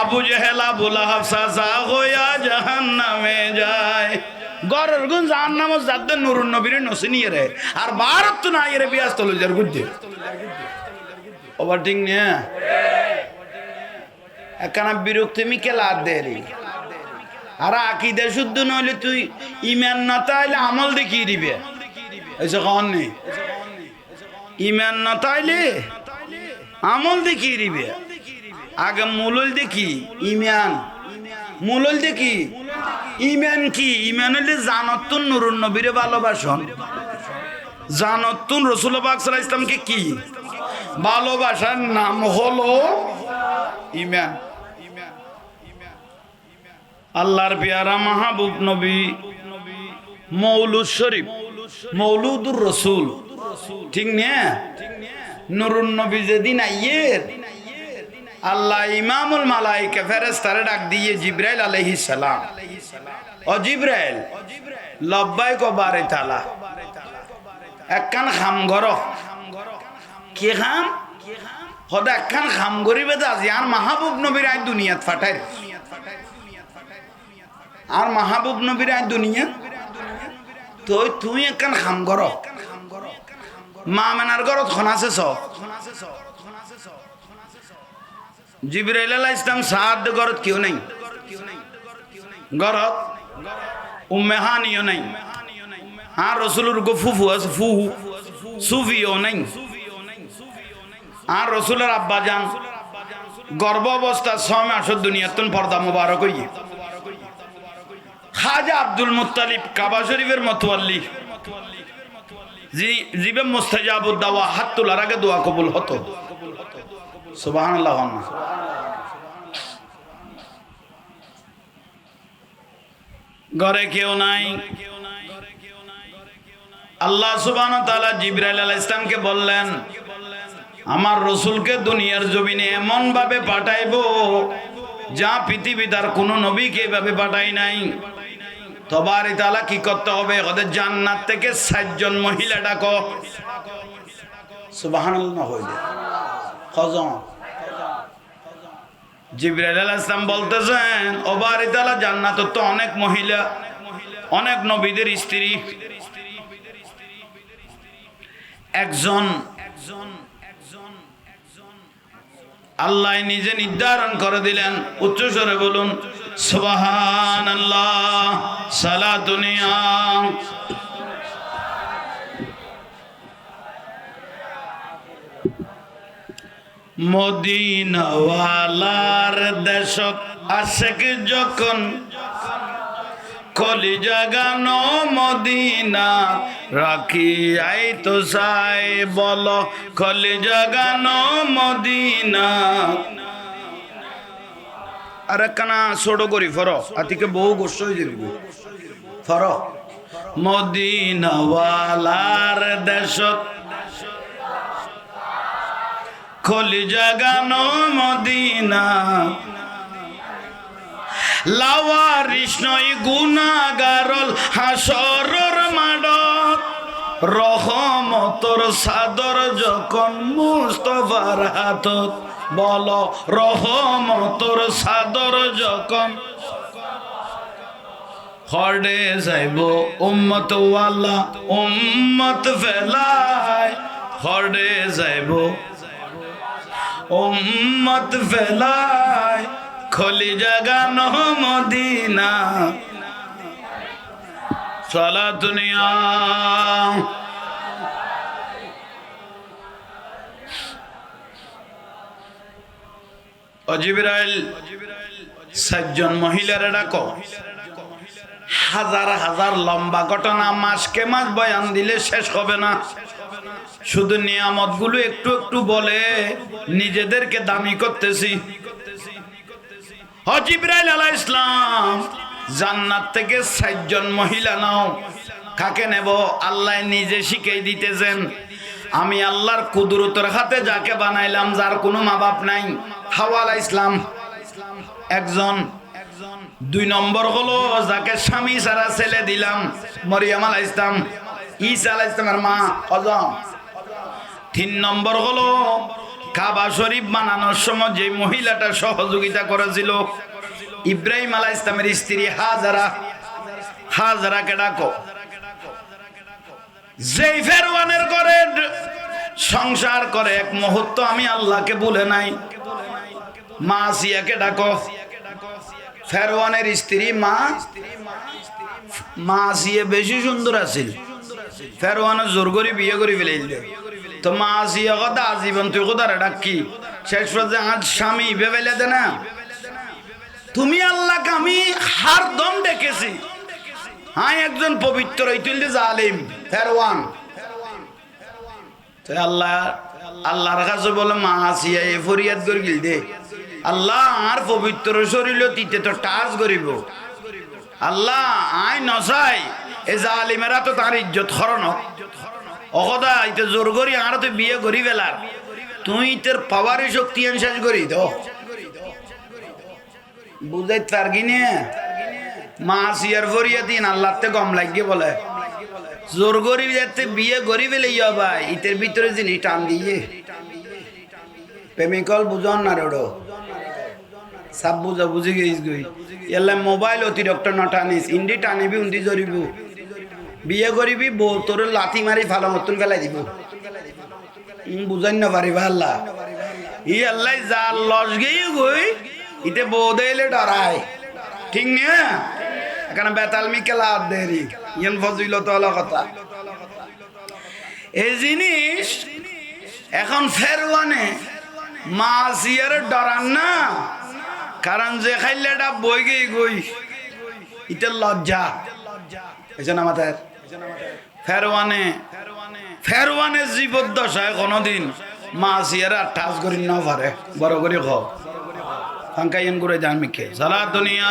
আবু জেহেল আবু লাহাব সাজা হইয়া জাহান্নামে যায়। গরের গুণ জাহান্নাম যাদের নুরুন নবীর নসিনিয়ে রে আর ভারত তো নাই রে বিয়াস তলজার গুজ্জে ওভার ঠিক নিয়ে একখানা বিরক্তি মিকে লাদ দে রে। আর আকিদে শুদ্ধ নইলে তুই ইমান না তাইলে আমল দেখিয়ে দিবে। এসে কন নেই ইমান না তাইলে আমল দেখিয়ে দিবে। আগে মূলল দেখি ইমান, মূলল দেখি ইমান কি? ইমান হইলে জানতুন নুরুন নবীরে ভালোবাসন, জানতুন রাসূলুল্লাহ পাক সাল্লাল্লাহু আলাইহি ওয়াসাল্লামকে কি ভালোবাসার নাম হলো ইমান। আল্লাহর পেয়ারা মাহবুব নবী মৌলুদ শরীফ, মৌলুদুর রসুল, ঠিক না? নুরুন নবী যেদিন আইয়ের আল্লাহ ইমামুল মালাইকা ফেরেশতারে ডাক দিয়ে জিবরাইল আলাইহিস সালাম, ও জিবরাইল লব্বাইক বারে তাআলা একখান খাম গর, কি খাম? হদা একখান খাম গরিবে দাজি আর মাহবুব নবীর আই দুনিয়াত ফাটাই, আর মাহবুব নবীর আই দুনিয়া তো তুই একখান খাম গর। মা মেনার ঘরত খন আছে সব। জিবরাইল আলাইহিস সালাম সাদ ঘরত কেউ নাই, ঘরত উম্মে হানিও নাই, আর রাসূলুর গো ফুফু আছে, ফুহু সুফিও নাই, আর রাসূলের আব্বা জান গর্ভ অবস্থা 6 মাসের দুনিয়াতুন পর্দা মুবারক হইয়ে। খাজা আব্দুল মুত্তালিব কাবা শরীফের মতওয়াল্লি, জিবে মুস্তাজাবুদ দাওয়া, হাত তোলার আগে দোয়া কবুল হতো। সুবহানাল্লাহ। ঘরে কেউ নাই। আল্লাহ সুবহানাহু ওয়া তাআলা জিবরাইল আলাইহিস সালামকে বললেন, আমার রসুলকে দুনিয়ার জমিনে এমন ভাবে পাঠাইবো যা পৃথিবীতে আর কোনো নবীকে এভাবে পাঠাই নাই। তবারি তাআলা কি করতে হবে? ওদের জান্নাত থেকে 60 জন মহিলা ডাকো। সুবহানাল্লাহ হইলে কজন? জিবরাইল আলাইহিস সালাম বলতেছেন, ও বারি তাআলা জান্নাতে তো অনেক মহিলা, অনেক নবীদের স্ত্রী, একজন আল্লাহ নিজে নির্ধারণ করে দিলেন। উচ্চ স্বরে বলুন সুবহানাল্লাহ। সালাতুনিয়া মদিনাওয়ালার দেশত আশেক যখন কলিজা গানো মদিনা রাখি আই তো সাই, বলো কলিজা গানো মদিনা। আরে কানা ছোট করি ফর আতিকে বহু গোস্ত হয়ে যাবি ফর। মদিনাওয়ালার দেশত কলিজা গানো মদিনা, লাওয়ারিস নই গুনাহগারল হাসরের মাঠত, রহমতর সাদর যখন মুস্তাফার হাতত, বলো রহমতর সাদর যখন হড়ে যাইব উম্মত ওয়ালা উম্মত ফেলায়, হড়ে যাইব উম্মত ফেলায়, কলিজা গানো মদিনা। সালাতুনিয়া ও জিবরাইল 60 জন মহিলারে ডাকো। হাজার হাজার লম্বা ঘটনা, মাসকে মাস বয়ান দিলে শেষ হবে না। শুধু নিয়ামত গুলো একটু একটু বলে নিজেদেরকে দামি করতেছি। জিবরাইল আলাইহিস সালাম জান্নাত থেকে 60 জন মহিলা নাও। কাকে নেব? আল্লাহ নিজে শিখিয়ে দিতেছেন। আমি আল্লাহর কুদরতের হাতে যাকে বানাইলাম, যার কোনো মা বাপ নাই, হাওয়া আলাইহিস সালাম একজন। 2 নম্বর হলো যাকে স্বামী ছাড়া ছেলে দিলাম, মরিয়ম আলাইহিস সালাম, ঈসা আলাইহিস সালামের মা হজম। 3 নম্বর হলো কাবা শরীফ বানানোর সময় যে মহিলাটা সহযোগিতা করেছিল, ইব্রাহিম আলাইহিস সালামের স্ত্রী হাজারা। হাজারাকে ডাকো। যেই ফেরওয়ানের ঘরে সংসার করে এক মুহূর্ত আমি আল্লাহকে ভুলে নাই, মা আসিয়াকে ডাকো। ফেরওয়ানের স্ত্রী মা আসিয়া বেশি সুন্দর আছিল, ফেরওয়ানের জোর করে বিয়ে করে ফেলাইল। তো মা আসিয়া কথা আজীবন তুই কোথায় ডাকি, শেষ পর্যন্ত আজ স্বামী ভেবেলে দে না, তুমি আল্লাহকে আমি হার দম ডেকেছি। হ্যাঁ, একজন পবিত্র হইতুল জালিম ফেরওয়ান। আল্লাহর কাছে বলে মা আসিয়া এ ফরিয়াদ করে গিল দে, আল্লাহ আর পবিত্র শরীর তিতে তো টাচ করিব, আল্লাহ আই নসাই এ জালিমেরা তো তার ইজ্জত খরণ অকদা ইতে জোর করি আর তো বিয়ে করি বেলার তুই তোর পাওয়ারে শক্তি শেষ করি তো বুঝাই তার কিনে মা সিয়ার ফরিয়া দিন আল্লাহতে গম লাগিয়ে বলে জোর করি যাতে বিয়ে করি বেলে ইয়া ভাই ইতের ভিতরে জিনিস টান দিয়ে প্রেমিকল বুঝন না রেডো সব বুঝা বুঝি গেছিস গই এলা মোবাইল অতিরিক্ত ন টানিস ইন্ডি টানিবি উন্দি জরিবু বিয়ে করিবি বউ তোর লাথি মারি ফালা মতন ফেলাই দিব বুঝাই না পারিবা আল্লাহ ই আল্লাহ যা লস গেই গই ইতে বউ দেলে ডরায় ঠিক না এখানে বেতালমি খেলা দেরি ইয়ান ফজিলত হলো কথা এই জিনিস এখন ফেরওয়ানে মা সিয়ার ডরান না কারণ যে খাইলেটা বই গই গই ইতে লজ্জা এজন্য আমাদের ফেরওয়ানে জীবদ্দশায় কোনোদিন মা সিয়ার টাচ করি না পারে বড় করে খ ফাঙ্কাইন করে যান মিকে সালা দুনিয়া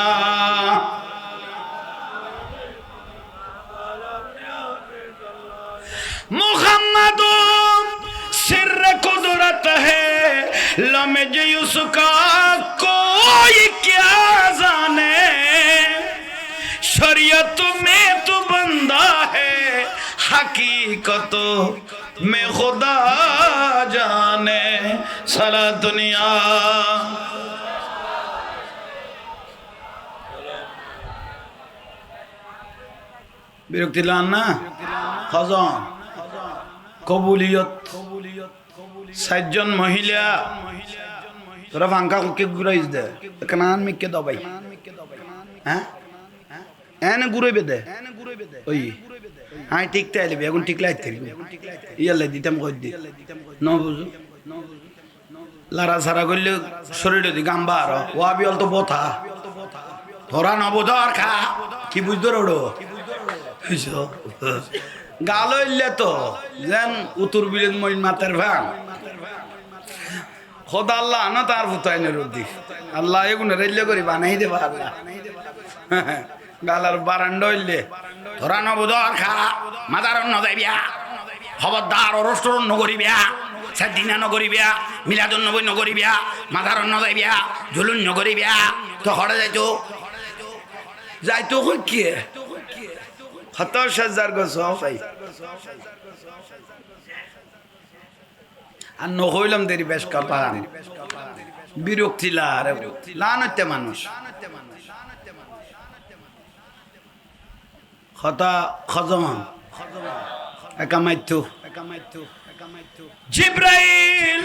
मुहम्मद सिर कुदरत है लम्हे उसका कोई क्या जाने शरीयत में तो बंदा है हकीकत में खुदा जाने सारा दुनिया বিরক্তি লান না খজন কবুলিয়ত সাতজন মহিলা তোরা ফাঙ্কা কে ঘুরাইস দে কানান মিকে দবাই হ্যাঁ এনে ঘুরাইবে দে ওই হ্যাঁ ঠিক তাইলে এখন ঠিক লাইতে ইয়ালে দিতাম কই দি ন বুঝু লারা সারা করলে শরীরে দি গাম্বা আর ওয়াবি অল তো বথা ধরা নবধ আর খা কি বুঝতো রোডো গাল হইলে তো যেন উত্তর বিলেন মইন মাতার ভাঙ খোদা আল্লাহ না তার ফুতাইনের রুদি আল্লাহ এগুলো রেলে করি বানাই দেবা আল্লাহ গালার বারান্ড হইলে ধরা নবুধ আর খা মাতার অন্ন যাইবিয়া খবরদার অরষ্টর নগরিবিয়া সাদিনা নগরিবিয়া মিলাদুন নবী নগরিবিয়া মাতার অন্ন যাইবিয়া ঝুলুন নগরিবিয়া তো হড়ে যাইতো কই কি 27,000 গছ ভাই আর নহইলাম দেরি বেশ কাপান বিরক্তি লানতে মানুষ খতা খজমান একামাইতু জিব্রাইল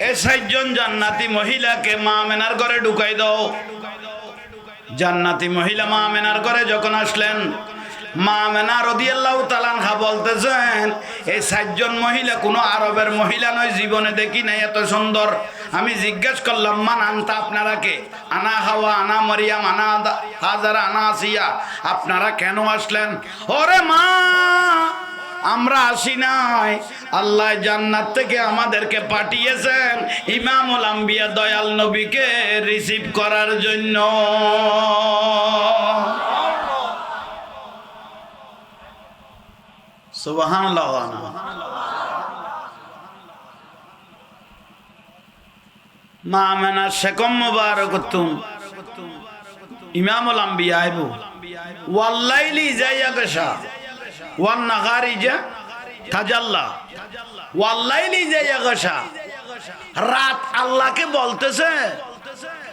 এই 6 জন জান্নাতি মহিলাকে মা আমেনার ঘরে ঢুকাই দাও জান্নাতি মহিলা মা আমেনার ঘরে যখন আসলেন মা আমেনা রাদিয়াল্লাহু তাআলা আনহা বলতেছেন এই 7 জন মহিলা কোনো আরবের মহিলা নয় জীবনে দেখি নাই এত সুন্দর আমি জিজ্ঞেস করলাম মান আনতা আপনারা কে আনা হাওয়া আনা মারিয়াম আনা হাজারা আনা আসিয়া আপনারা কেন আসলেন ওরে মা আমরা আসি নাই আল্লাহ জান্নাত থেকে আমাদেরকে পাঠিয়েছেন ইমামুল আম্বিয়া দয়াল নবীকে রিসিভ করার জন্য সুবহানাল্লাহ মা আমেনা শেকম মুবারক তুম ইমামুল আম্বিয়া আইবু ওয়াল্লাইলি যাইয়া গশা ওয়ান নাগারিজা তাজাল্লা ওয়াল্লাইলি যাইয়া গশা রাত আল্লাহকে বলতেছে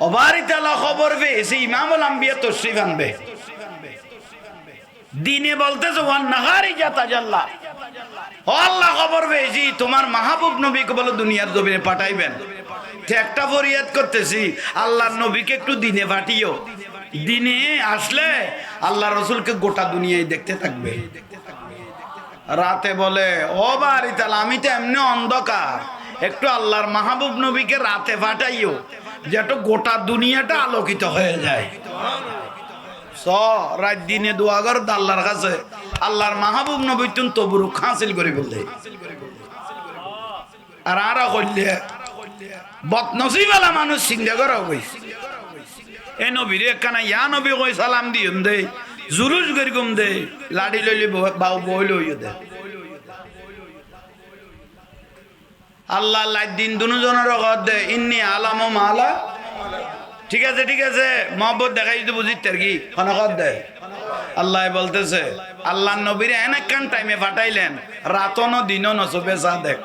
ওবারি তাআলা খবর পেয়েছে ইমামুল আম্বিয়া তশরিফ আনবে দিনে বলতেছে ওয়ান নাগারিজা তাজাল্লা ও আল্লাহ খবর পেয়েছি তোমার মাহবুব নবীকে বলে দুনিয়ার জমিনে পাঠাইবেন একটা ফরিয়াদ করতেছি আল্লাহর নবীকে একটু দিনে পাঠিও দিনে আসলে আল্লাহ রসুলকে গোটা দুনিয়ায় দেখতে থাকবে রাতে বলে ও বাড়ি তাহলে আমি তো এমনি অন্ধকার একটু আল্লাহর মাহবুব নবীকে রাতে পাঠাইও যেটা গোটা দুনিয়াটা আলোকিত হয়ে যায় রাত দিনে দোয়া কর আল্লাহর কাছে আল্লাহর মাহবুব নবী তুমি তবুরুক হাসিল করে বলতে আর আরা করলে বদনসিবালা মানুষ চিন্তা করা হইছে এ নবীরে একখানা ইয়া নবী কই সালাম দিউন দে জুলুস করি ঘুম দে লাড়ি লইলি বাউ বই লইও দে আল্লাহ লাই দিন দুজনের রগত দে ইন্নি আলাম মালা ঠিক আছে মহব্বত দেখাই যদি বুঝিত কি খনকত দে আল্লাহ বলতেছে আল্লাহ নবীর এনেকান টাইমে পাঠাইলেন রাতনো দিনও নসবে চা দেখ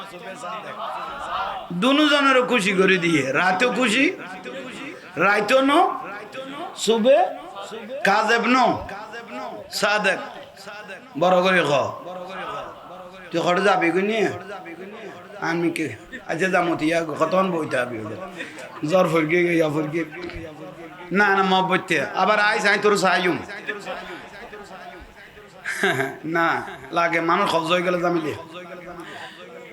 দুজনেরও খুশি করে দিয়ে রাতেও খুশি রাইতো ন সুবে কাজেব ন চা দেখ বড় করে খ তুই ঘরে যাবি নিয়ে আমি কে আচ্ছা যামতিয়া কতক্ষণ বইতে হবি জ্বর ফরকে গিয়া ফরকে না মহব্বতে আবার আইস আই তোর চাইম না লাগে মানুষ খবজ হয়ে গেলে জামিলে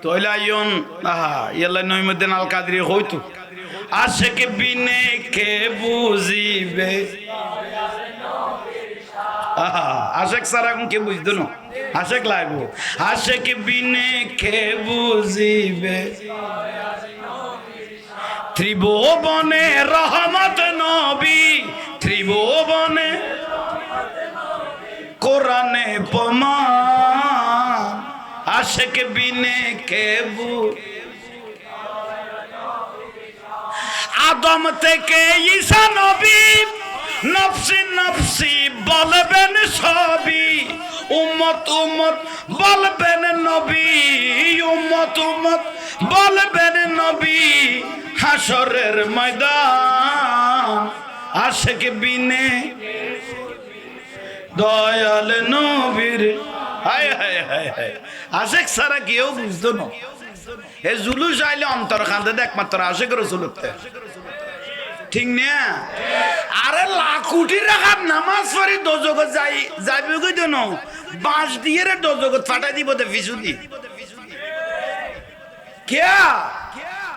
তইলা ইয়ন আহা ইয়াল্লা নইমুদ্দিন আল কাদরি হইতো আশেক বিনে কে বুঝিবে আশেক সারা কে বুঝতো না আশেক লাগবো আশেক বিনে কে বুঝিবে ত্রিভুবনে রহমত নবী ত্রিভুবনে কোরআনে প্রমাণ আশেক বিনে কে আদম থেকে ঈসা নবী নফসি নফসি বলবেন সবই উম্মত উম্মত বলবেন নবী উম্মত উম্মত বলবেন নবী হাসরের ময়দান আশেক বিনে দয়াল নবীর হায় হায় হায় হায় আশেক সারা কেউ বুঝতো না এ জুলুস আইলে অন্তর খান্দে একমাত্র আশেক রসুলতে ঠিক না আরে লাখ কোটি টাকার নামাজ পড়ি দোজগত যাইবে কই না বাঁশ দিয়ে রে দোজগত ফাটাই দিব দে ফিসুদি কেয়া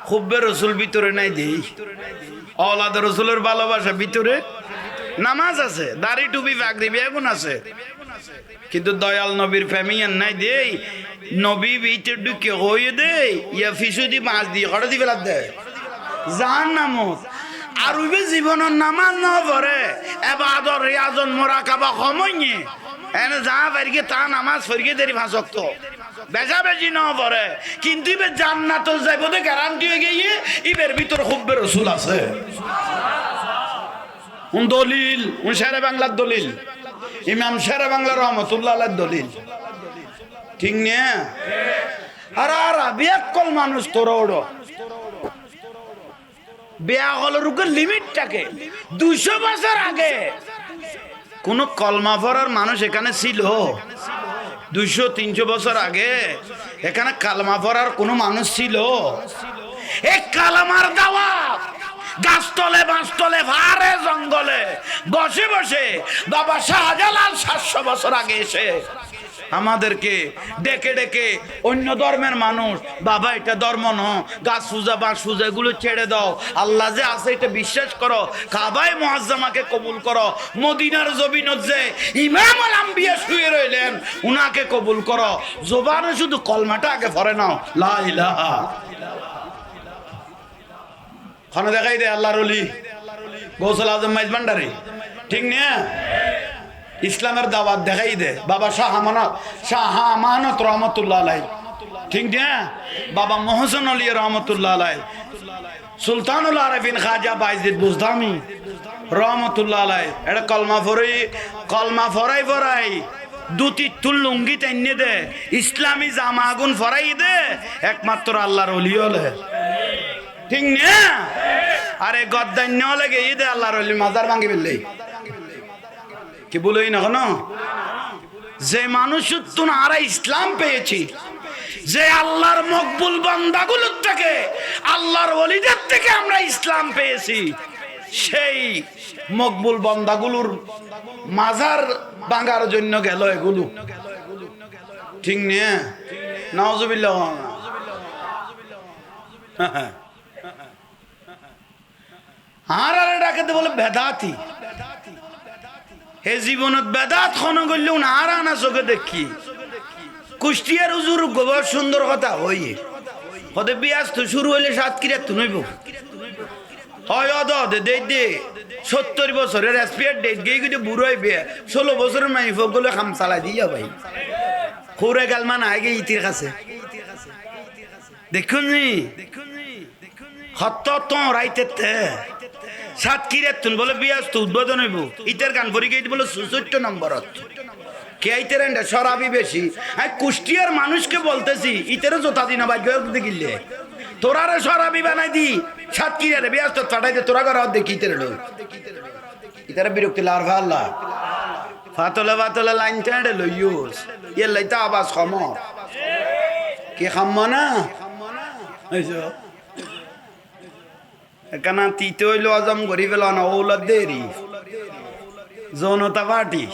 খুব্বে রসুল ভিতরে নাই দেই আওলাদ রসুলের ভালোবাসা ভিতরে নামাজ আছে দাড়ি টুপি পাগড়ি বেগুন আছে কিন্তু দয়াল নবীর ফ্যামিলিয়ান নাই দেই নবী ভিতর ঢুকে হয়ে দেই ইয়া ফিসুদি বাঁশ দিয়ে খড় দি ফেলাত দেয় জান নামত আর ওইবে জীবনের নামাজ না পড়ে এবাদত রিয়াজত মুরাকাবা কমইয়ে এনে যা পারিকে তা নামাজ পড়িয়ে দেরি ভাষক তো বেজা বেজি না পড়ে কিন্তু ইবে জান্নাত যাইব দে গ্যারান্টি হয়ে গিয়ে ইবের ভিতর খুব্বে রসুল আছে উন দলিল উন শেরে বাংলার দলিল ইমাম শেরে বাংলা রহমতুল্লাহ আলাইহির দলিল ঠিক না আর আর বিয়াক্কল মানুষ তোরা ওড়ো বিয়া হলের উপর লিমিটটাকে 200 বছর আগে কোন কলমা পড়ার মানুষ এখানে ছিল 200-300 বছর আগে এখানে কালমা পড়ার কোন মানুষ ছিল এই কালামার দাওয়াত গাছতলে বাঁশতলে ভারে জঙ্গলে বসে বসে বাবা শাহজালাল 700 বছর আগে এসে আমাদেরকে ডেকে ডেকে অন্য ধর্মের মানুষ বাবা এটা ধর্ম ন গাছ পূজা বাঁশ পূজা এগুলো ছেড়ে দাও আল্লাহ যে আছে এটা বিশ্বাস করো কাবায়ে মুআজ্জামাকে কবুল করো মদিনার জমিনত যে ইমামুল আম্বিয়া শুয়ে রইলেন উনাকে কবুল করো জবানে শুধু কলমাটা আগে পড়ে নাও লা ইলাহা খানা দেখাই দে আল্লাহর ওলি গৌসুল আজম মাইজ ভান্ডারী ঠিক না ইসলামের দাওয়াত দেখাই দে বাবা শাহ আমানত রহমতুল্লাহ আলাইহি ঠিক না বাবা মোহসেন আলী রহমতুল্লাহ আলাইহি সুলতানুল আরিফিন খাজা বাইজিদ বুজদামি রহমতুল্লাহ আলাইহি এটা কলমা ফরাই দুটি তুল লুঙ্গি টাইনে দে ইসলামী জামা আগুন ফরাই দে একমাত্র আল্লাহর ওলি হলে ঠিক না আরে গদ্দান্য লাগে ঈদে আল্লাহর ওলি মাজার ভাঙি ফেললেই কি বলোই না কেন যে মানুষ তোমরা ইসলাম পেয়েছি যে আল্লাহর মকবুল বান্দাগুলোর থেকে আল্লাহর ওলিদের থেকে আমরা ইসলাম পেয়েছি সেই মকবুল বান্দাগুলোর মাজার ভাঙার জন্য গেল এগুলো ঠিক না নাউজুবিল্লাহ আর আরে ডাকে বলে বেদাতি হে জীবনত বেদাত খন করলেও না আর আনা চোখে দেখি কুষ্টিয়ার হুজুর গোবর সুন্দর কথা হইয়ে হতে বিয়াজ তো শুরু হইলে সাতক্ষীরা তো নইব হয় অদ দে 70 বছরের এক্সপায়ার ডেট গিয়ে কিন্তু বুড়ো হইবে 16 বছরের মাই ফগলে খাম চালাই দিয়া ভাই খুরে গেল মান আগে ইতির কাছে দেখুন নি হত তো রাইতে সাতক্ষীরের তুন বলে বিয়াস্ত উদ্বোধন হইব ইতের গান পরি গিয়ে বলে 64 নম্বরত কে আইতের এন্ডা সরাবি বেশি আমি কুষ্টিয়ার মানুষকে বলতেছি ইতেরও জোতা দিনা ভাগ্য দেখিলে তোরারে সরাবি বানাই দি সাতক্ষীরের বিয়াস্ত ফাটাই দে তোরা ঘর দেখি ইতের লোক ইতারা বিরক্তি লার ভাল্লা ফাতলা লাইন টেঁড়ে লইউস ইয়ে লাইতা আবাস খম কে খাম না এখানে তিতে হইল আজম গরি ফেল না ওলা দেরি জনতা পার্টি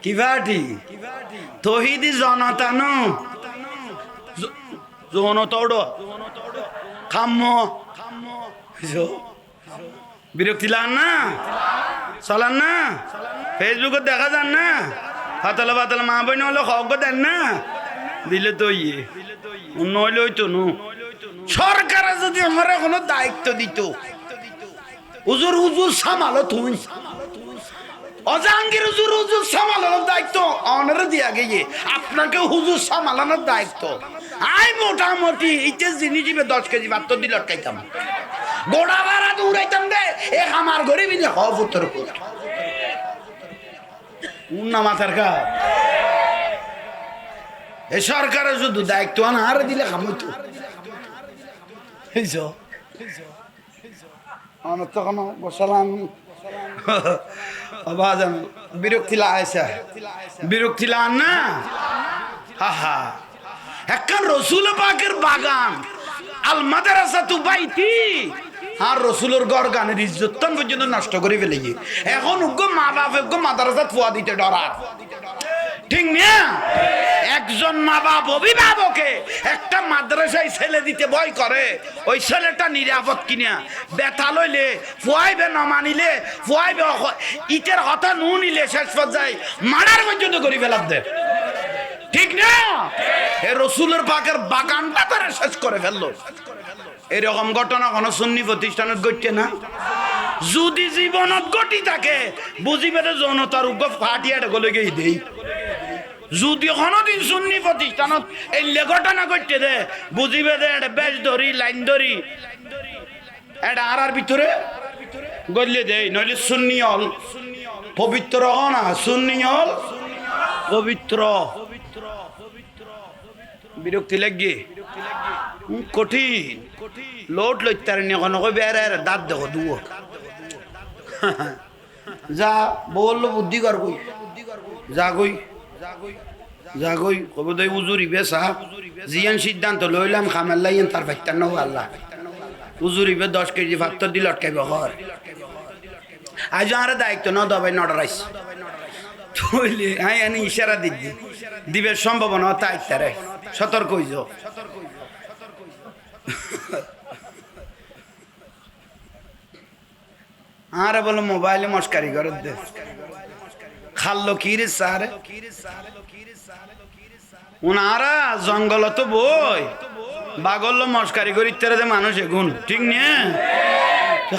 কি পার্টি তহিদি জনতা ন জনতা ওড়ো খাম্ম বিরক্তি লান না চলান না ফেসবুকে দেখা যান না ফাতলা মা বই হলে খবর দেন না দিলে তো ইয়ে নইলে হইতো নু সরকারে যদি আমার কোনো দায়িত্ব দিত হুজুর সামালো তুমি অজাহাঙ্গীর হুজুর সামালানোর দায়িত্ব অনারে দিয়া গিয়ে আপনাকে হুজুর সামালানোর দায়িত্ব আই মোটামুটি ইতে জিনিস 10 কেজি ভাত দিল লটকাইতাম গোড়া ভাড়া দৌড়াইতাম দে এ আমার গরিবি যে হব উত্তর না মাথার কা এ সরকারের শুধু দায়িত্ব আর দিলে খামতো তখন বসালাম বিরক্তি লাগাইছে বিরক্তি লাগান না হা একখান রসুল পাকের বাগান আল মাদ্রাসা তু বাইতি আর রসুলের গড় গানের ইজ্জত পর্যন্ত নষ্ট করে ফেলে এখন উগ্র মা বাপ মাদ্রাসা ফুয়া দিতে ডরার ঠিক না একজন মা বাপ অভিভাবকে একটা মাদ্রাসায় ছেলে দিতে ভয় করে ওই ছেলেটা নিরাপদ কিনা ব্যথা লইলে ফুয়াইবে না মানিলে ফুয়াইবে ইটের হতা নু নিলে শেষ পর্যায়ে মারার পর্যন্ত করে ফেলার দে ঠিক না এ রসুলের পাকের বাগানটা তারা শেষ করে ফেললো এরকম ঘটনা কোন সুন্নি প্রতিষ্ঠানত ঘটছে না যদি জীবনত ঘটি থাকে বুঝিবে জনতার উগ্র ফাটিয়াটা গলে গিয়ে দেই যদি কোনদিন সুন্নি প্রতিষ্ঠানত এই ঘটনা ঘটছে দে বুঝিবে দে এটা বেশ ধরি লাইন ধরি এটা আর ভিতরে গলে দেই নইলে সুন্নি হল পবিত্র না সুন্নি হল পবিত্র বিরক্তি লাগে কঠিন লোট লইতার বেড়ে দাঁত দেখো দুও যা বললো বুদ্ধি কর কই যা গই কব দই উজুরি বেসা জিয়ান সিদ্ধান্ত লইলাম খামের লাইন তার ভাইতার নহ আল্লাহ উজুরি বে 10 কেজি ভাত দিল লটকাইব ঘর আজ আর দায়িত্ব ন দবাই নডরাইস তুইলে আনি ইশারা দিবে সম্ভাবনা তাই তারে সতর্ক হইজ আরে বলো মোবাইলে মস্কারি করে দে খাল্লো কি রে স্যার উনারা জঙ্গল তো বই বাগল্য মস্কারি করি ইত্যাদি মানুষ এগুন ঠিক নিয়ে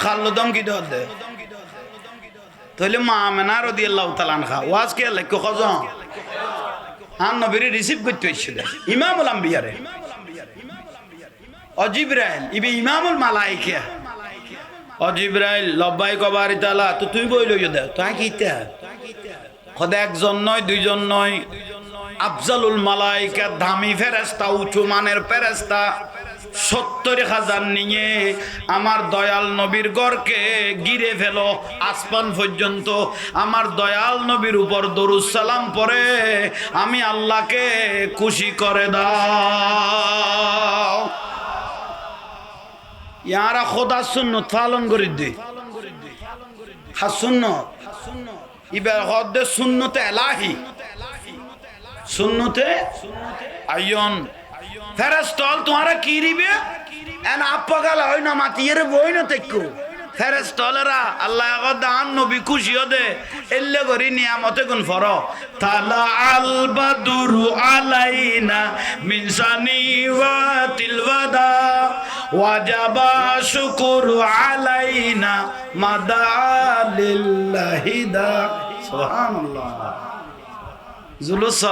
খাল্লো দম কি দে তাহলে মা মেনা রাদিয়াল্লাহু তাআলা আনহা ওয়াজ কে লাইক খজ আন নবীর রিসিভ করতে হইছে ইমামুল আম্বিয়া রে জিবরাইল ইবি ইমামুল মালায়েকা জিবরাইল লব্বাইক ওয়া বারিক তাআলা তো তুই বইল দে তাই কিতা খোদা একজন নয় দুইজন নয় আফজালুল মালায়েকা দামি ফেরেশতা উঁচু মানের ফেরেশতা 70,000 নিয়ে আমার দয়াল নবীর গড়কে ঘিরে ফেলো আসমান পর্যন্ত আমার দয়াল নবীর উপর দরুদ সালাম পড়ে আমি আল্লাহকে খুশি করে দাও ইয়ারা খোদা সুন্নত পালন করে দে সুন্নত ইবার হদ্দে সুন্নতে এলাহি সুন্নতে আইয়ন ফেরেশতা তোমারা কি দিবে এন আপগাল হয় না মাতিয়ে বই না তেকো ফেরেশতারা আল্লাহ গদান নবী খুশি হদে এল্লে করি নিয়ামতে গুন ফর তালা আল বাদরু আলাইনা মিন সানিওয়াতিল ওয়াদা ওয়াজাবা শুকরু আলাইনা মাদালিল্লাহি দা সুবহানাল্লাহ জুলুস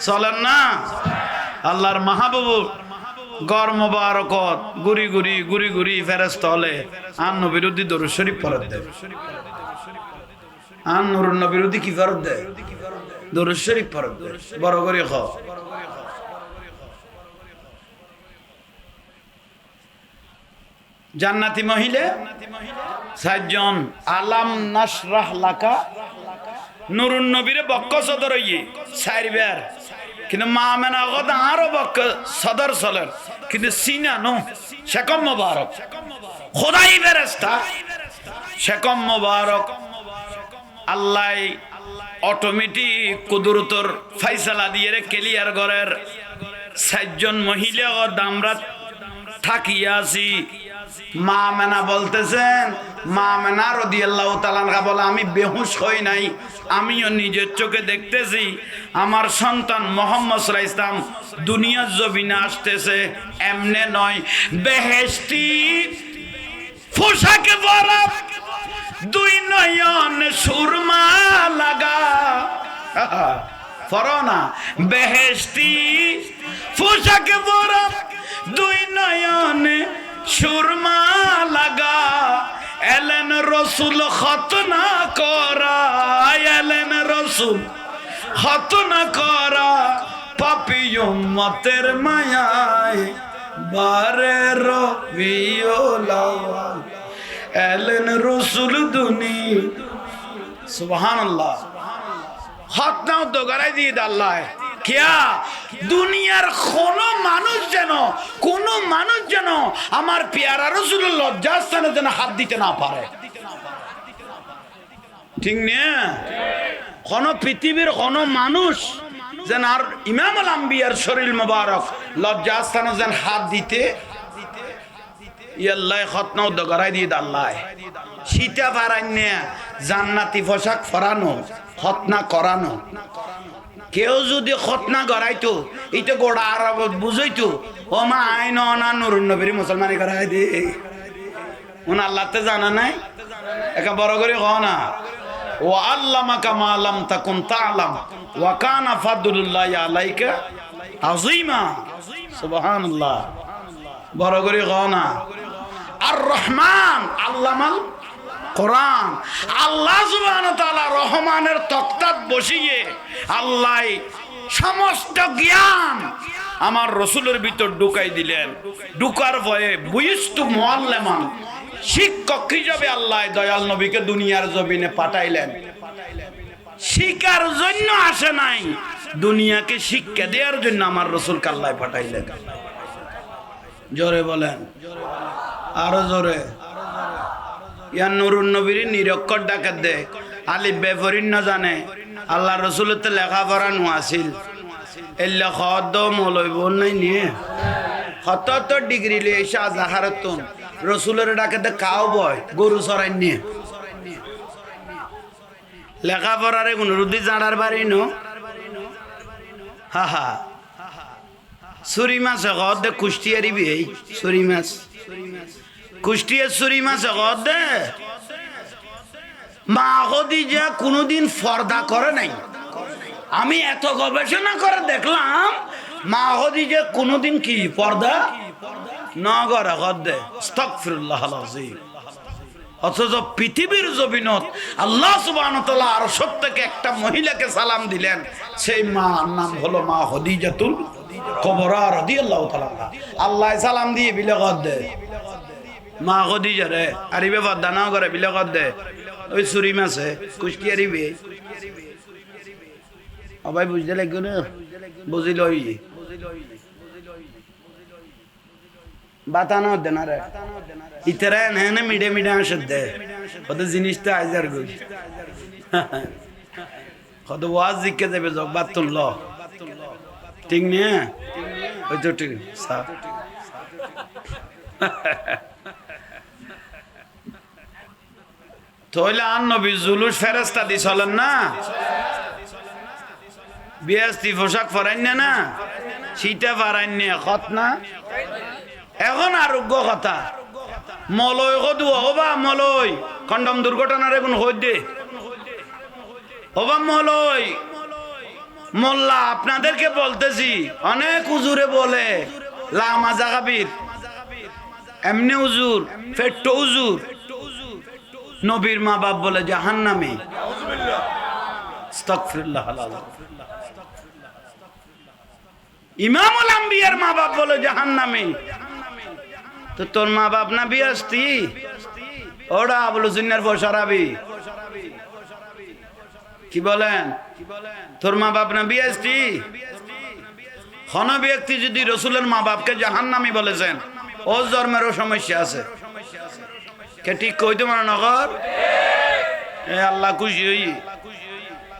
চলেন না আল্লাহর মাহবুব গর মোবারকত গুরি গুরি ফেরেশতা হলে আন নবীরুদ্দি দরুদ শরীফ পড়ে দে আন নুরুন নবীরুদ্দি কি পড়ে দে দরুদ শরীফ পড়ে দে বড় করে খ জান্নাতি মহিলা সাতজন আলাম নাশরাহ লাকা নুরুন নবীরে বক্ক সদর হইয়ে চারবার কিন্তু মা মেনা কথা আরো বক্ক সদর চলেন কিন্তু সিনা নো শেকম মোবারক খোদাই ফেরেশতা শেকম মোবারক আল্লাহ অটোমেটিক কুদরতর ফাইসালা দিয়ে ক্লিয়ার করের সাতজন মহিলা ও দামরাত থাকিয়া আছি মা মেনা বলতেছেন মা মেনা রাদিয়াল্লাহু তাআলা আনহা বলে আমি বেহুশ হই নাই আমিও নিজের চোখে দেখতেছি আমার সন্তান মুহাম্মদ সাল্লাল্লাহু আলাইহি ওয়াসাল্লাম দুনিয়ার জমিনে আসতেছে এমনে নয় বেহেশতি পোশাকে পরা দুই নয়ন সুরমা লাগা ফরনা বেহেশতি পোশাকে পরা দুই নয়নে সুরমা লাগা এলেন রসুল খতনা করা এলেন রসুল খতনা করা পাপী উম্মতের মায়ায় বারে রবিউল আউয়াল এলেন রসুল দুনি সুবহানাল্লাহ খতনাও তো করাই দিয়ে আল্লাহ কিয়া দুনিয়ার কোন মানুষ যেন আমার পেয়ারা রাসূলের লজ্জাস্থানে যেন হাত দিতে না পারে ঠিক না কোন পৃথিবীর কোন মানুষ যেন আর ইমামুল আম্বিয়ার শরীর মোবারক লজ্জাস্থানে যেন হাত দিতে ইয়াল্লাহ খতনাও তো করাই দিয়ে আল্লাহ সীতা পারান্নে জান্নাতি পোশাক পরানো খতনা করানো কেউ যদি খতনা গড়াইতো এইটা গোড়া আরবত বুঝাইতো ও মা আইন না নুরুন নবীর মুসলমানি করাই দে উন আল্লাহতে জানা নাই একা বড় করে কও না ও আল্লামাকা মা লাম তাকুন তা'লাম ওয়া কানা ফাদলুল্লাহি আলাইকা আযীমা সুবহানাল্লাহ বড় করে কও না আর রহমান আল্লামাল কোরআন আল্লাহ সুবহানাহু ওয়া তাআলা রহমানের তক্তাত বসিয়ে আল্লাহ সমস্ত জ্ঞান আমার রাসূলের ভিতর ঢুকাই দিলেন ঢুকার ভয়ে বুইস্তু মুআল্লিমান শিক্ষক হিসেবে আল্লাহ দয়াল নবীকে দুনিয়ার জমিনে পাঠাইলেন শিক্ষার জন্য আসে নাই দুনিয়াকে শিক্ষা দেওয়ার জন্য আমার রাসূলকে আল্লাহ পাঠাইলেন জোরে বলেন আরো জোরে ইয়া নুরুন নবীর নিরক্ষর ডাকাত দে আলিফ বে ফরিন না জানে আল্লাহ রাসূলের তে লেখাপড়া নো আসিল এল্লা খদ মৌলবি নাই নিয়ে হত ডিগ্রি লে শাহজাহারাতুন রাসূলের ডাকাতে কাও বয় গরু চরাই নিয়ে লেখাপড়ারে গুণরুদ্ধি জাড়ার বাড়ি নো হা হা সুরি মাছ খদ দে কুষ্টিয়ারি বি সুরি মাছ কুষ্টিয়া সুরি মাছ দে মা খদিজা কোনোদিন পর্দা করে নাই আমি এত গবেষণা করে দেখলাম মা খদিজা কোনোদিন কি পর্দা না করে দে আস্তাগফিরুল্লাহল আযীম অথচ পৃথিবীর জমিনত আল্লাহ সুবহানাহু ওয়া তাআলা আরশ থেকে একটা মহিলাকে সালাম দিলেন সেই মার নাম হলো মা খদিজাতুল কুবরা রাদিয়াল্লাহু তাআলা আল্লাহ সালাম দিয়ে বিলে দে মা খদিজা রে আরিবে পর্দা না করে বিলে দে ওই সুরি মাছে কুষ্টিয়ারি বে ভাই বুঝতে লাগবে না বুঝিল বাতানো দে না রে ইতরা না মিডে মিডে আসে দে কত জিনিসটা আইজার গই কত ওয়াজ জিকে যাবে জগ বাতুল ল ঠিক নিয়ে ওই তো ঠিক সা তাহলে আর নবী জুলুস ফেরেস্তা দি চলেন না, বিয়াস্তি পোশাক ফরাইন না, শীতে ফারাইন খত না। এখন আরোগ্য কথা মলয় কদু হবা মলয় কন্ডম দুর্ঘটনার এখন হই দে হবা মলয় মোল্লা আপনাদেরকে বলতেছি, অনেক হুজুরে বলে লামা জাগাবির এমনি হুজুর ফেট্টো হুজুর, নবীর মা বাপ বলে জাহান্নামে। আস্তাগফিরুল্লাহ। ইমামুল আম্বিয়ার মা বাপ বলে জাহান্নামে। তো তোর মা বাপ না বিয়াস্তি, ওরা বলো জুন্নার বসারাবি, কি বলেন? তোর মা বাপ না বিয়াস্তি? কোন ব্যক্তি যদি রসুলের মা বাপকে জাহান্নামী বলেছেন, ও জন্মেরও সমস্যা আছে। কে ঠিক কইতে মানে নগর? এ আল্লাহ খুশি হই।